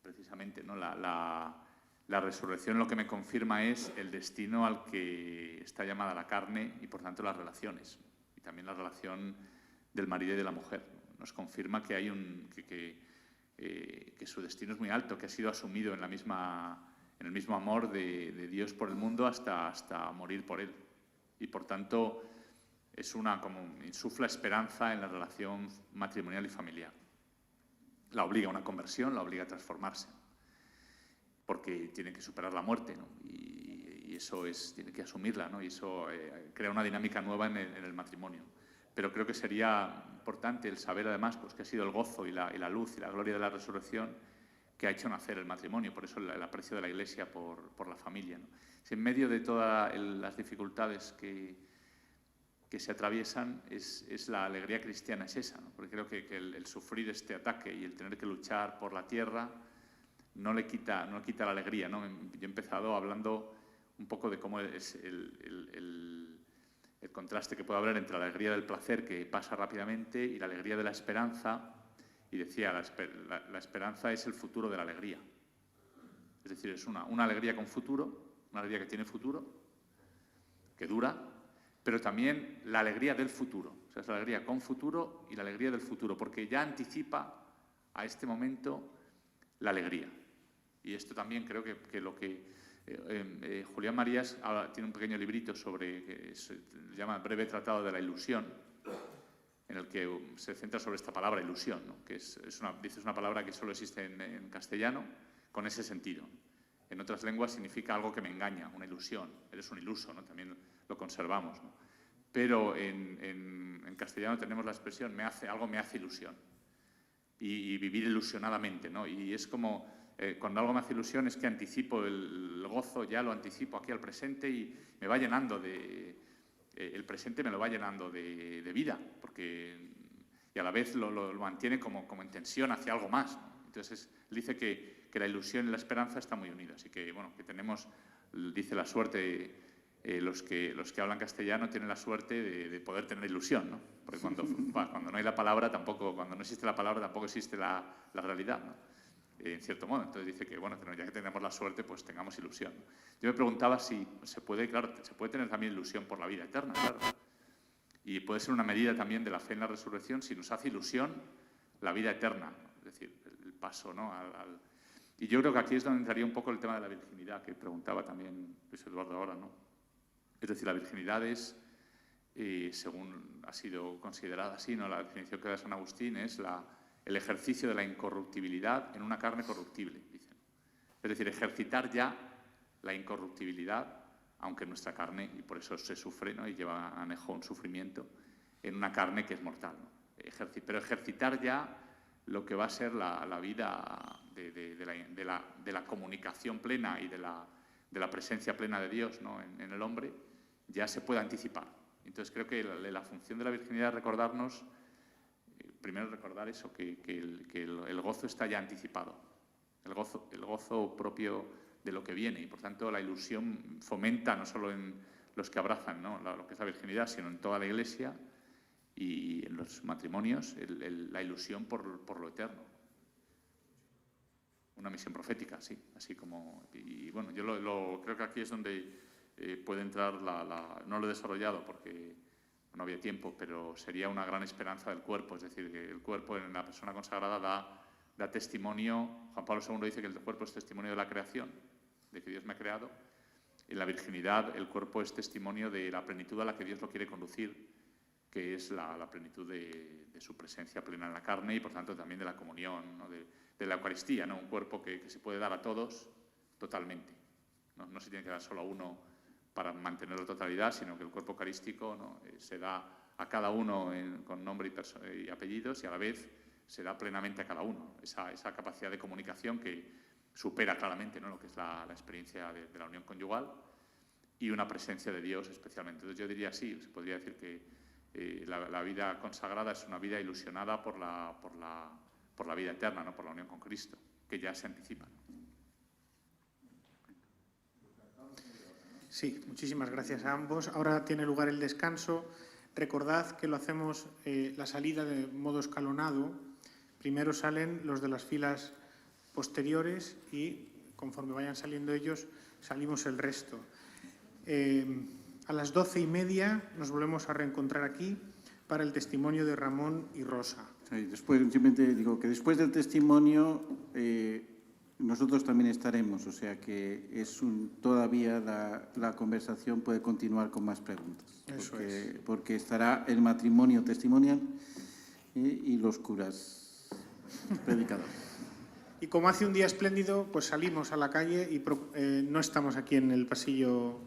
S5: precisamente, ¿no? La resurrección lo que me confirma es el destino al que está llamada la carne y, por tanto, las relaciones. Y también la relación del marido y de la mujer. Nos confirma que hay que su destino es muy alto, que ha sido asumido en el mismo amor de Dios por el mundo hasta morir por él. Y, por tanto, como insufla esperanza en la relación matrimonial y familiar. La obliga a una conversión, la obliga a transformarse, porque tiene que superar la muerte, ¿no? Y eso tiene que asumirla, ¿no? Y eso crea una dinámica nueva en el matrimonio. Pero creo que sería importante el saber, además, pues, que ha sido el gozo y la luz y la gloria de la resurrección que ha hecho nacer el matrimonio. Por eso el aprecio de la Iglesia por la familia, ¿no? Si en medio de todas las dificultades que se atraviesan, es la alegría cristiana, es esa, ¿no? Porque creo que el sufrir este ataque y el tener que luchar por la tierra no le quita la alegría, ¿no? Yo he empezado hablando un poco de cómo es el contraste que puede haber entre la alegría del placer, que pasa rápidamente, y la alegría de la esperanza. Y decía, la esperanza es el futuro de la alegría. Es decir, es una alegría con futuro, una alegría que tiene futuro, que dura, pero también la alegría del futuro. O sea, es la alegría con futuro y la alegría del futuro, porque ya anticipa a este momento la alegría. Y esto también creo que lo que Julián Marías ahora tiene un pequeño librito que se llama Breve Tratado de la Ilusión, en el que se centra sobre esta palabra ilusión, ¿no? Que dice es una palabra que solo existe en castellano con ese sentido. En otras lenguas significa algo que me engaña, una ilusión. Eres un iluso, ¿no? También lo conservamos, ¿no? Pero en castellano tenemos la expresión algo me hace ilusión. Y vivir ilusionadamente, ¿no? Y es como cuando algo me hace ilusión es que anticipo el gozo, ya lo anticipo aquí al presente y me va llenando el presente me lo va llenando de vida, y a la vez lo mantiene como en tensión hacia algo más, ¿no? Entonces dice que la ilusión y la esperanza están muy unidas, así que bueno, que tenemos, dice, la suerte, los que hablan castellano tienen la suerte de poder tener ilusión, ¿no? Porque cuando no hay la palabra cuando no existe la palabra tampoco existe la realidad, ¿no? En cierto modo. Entonces dice que bueno, ya que tenemos la suerte, pues tengamos ilusión, ¿no? Yo me preguntaba si se puede tener también ilusión por la vida eterna, claro. Y puede ser una medida también de la fe en la resurrección. Si nos hace ilusión la vida eterna, es decir, el paso, ¿no? Y yo creo que aquí es donde entraría un poco el tema de la virginidad, que preguntaba también Luis Eduardo ahora, ¿no? Es decir, la virginidad es, según ha sido considerada así, ¿no? La definición que da San Agustín es el ejercicio de la incorruptibilidad en una carne corruptible, dicen. Es decir, ejercitar ya la incorruptibilidad, aunque nuestra carne, y por eso se sufre, ¿no? Y lleva anejo un sufrimiento, en una carne que es mortal, ¿no? Pero ejercitar ya lo que va a ser la vida de la comunicación plena y de la presencia plena de Dios, ¿no? en el hombre, ya se puede anticipar. Entonces creo que la función de la virginidad es recordarnos, primero recordar eso, que el gozo está ya anticipado, el gozo propio de lo que viene, y por tanto la ilusión fomenta no solo en los que abrazan, ¿no? lo que es la virginidad, sino en toda la Iglesia y en los matrimonios, la ilusión por lo eterno. Una misión profética, sí, así como... Y bueno, yo creo que aquí es donde puede entrar no lo he desarrollado porque no había tiempo, pero sería una gran esperanza del cuerpo, es decir, que el cuerpo en la persona consagrada da testimonio. Juan Pablo II dice que el cuerpo es testimonio de la creación, de que Dios me ha creado. En la virginidad el cuerpo es testimonio de la plenitud a la que Dios lo quiere conducir, que es la plenitud de su presencia plena en la carne y por tanto también de la comunión, ¿no? de la Eucaristía, ¿no? Un cuerpo que se puede dar a todos totalmente. No se tiene que dar solo a uno para mantener la totalidad, sino que el cuerpo eucarístico, ¿no? Se da a cada uno con nombre y apellidos y a la vez se da plenamente a cada uno. Esa capacidad de comunicación que supera claramente, ¿no? Lo que es la experiencia de la unión conyugal y una presencia de Dios especialmente. Entonces yo diría sí, se podría decir que la vida consagrada es una vida ilusionada por la vida eterna, ¿no? Por la unión con Cristo, que ya se anticipa.
S2: Sí, muchísimas gracias a ambos. Ahora tiene lugar el descanso. Recordad que lo hacemos la salida de modo escalonado. Primero salen los de las filas posteriores y conforme vayan saliendo ellos, salimos el resto. A las 12:30 nos volvemos a reencontrar aquí para el testimonio de Ramón y Rosa.
S1: Sí, después, simplemente digo que después del testimonio nosotros también estaremos, o sea que todavía la conversación puede continuar con más preguntas. Porque estará el matrimonio testimonial y los curas predicadores.
S2: Y como hace un día espléndido, pues salimos a la calle y no estamos aquí en el pasillo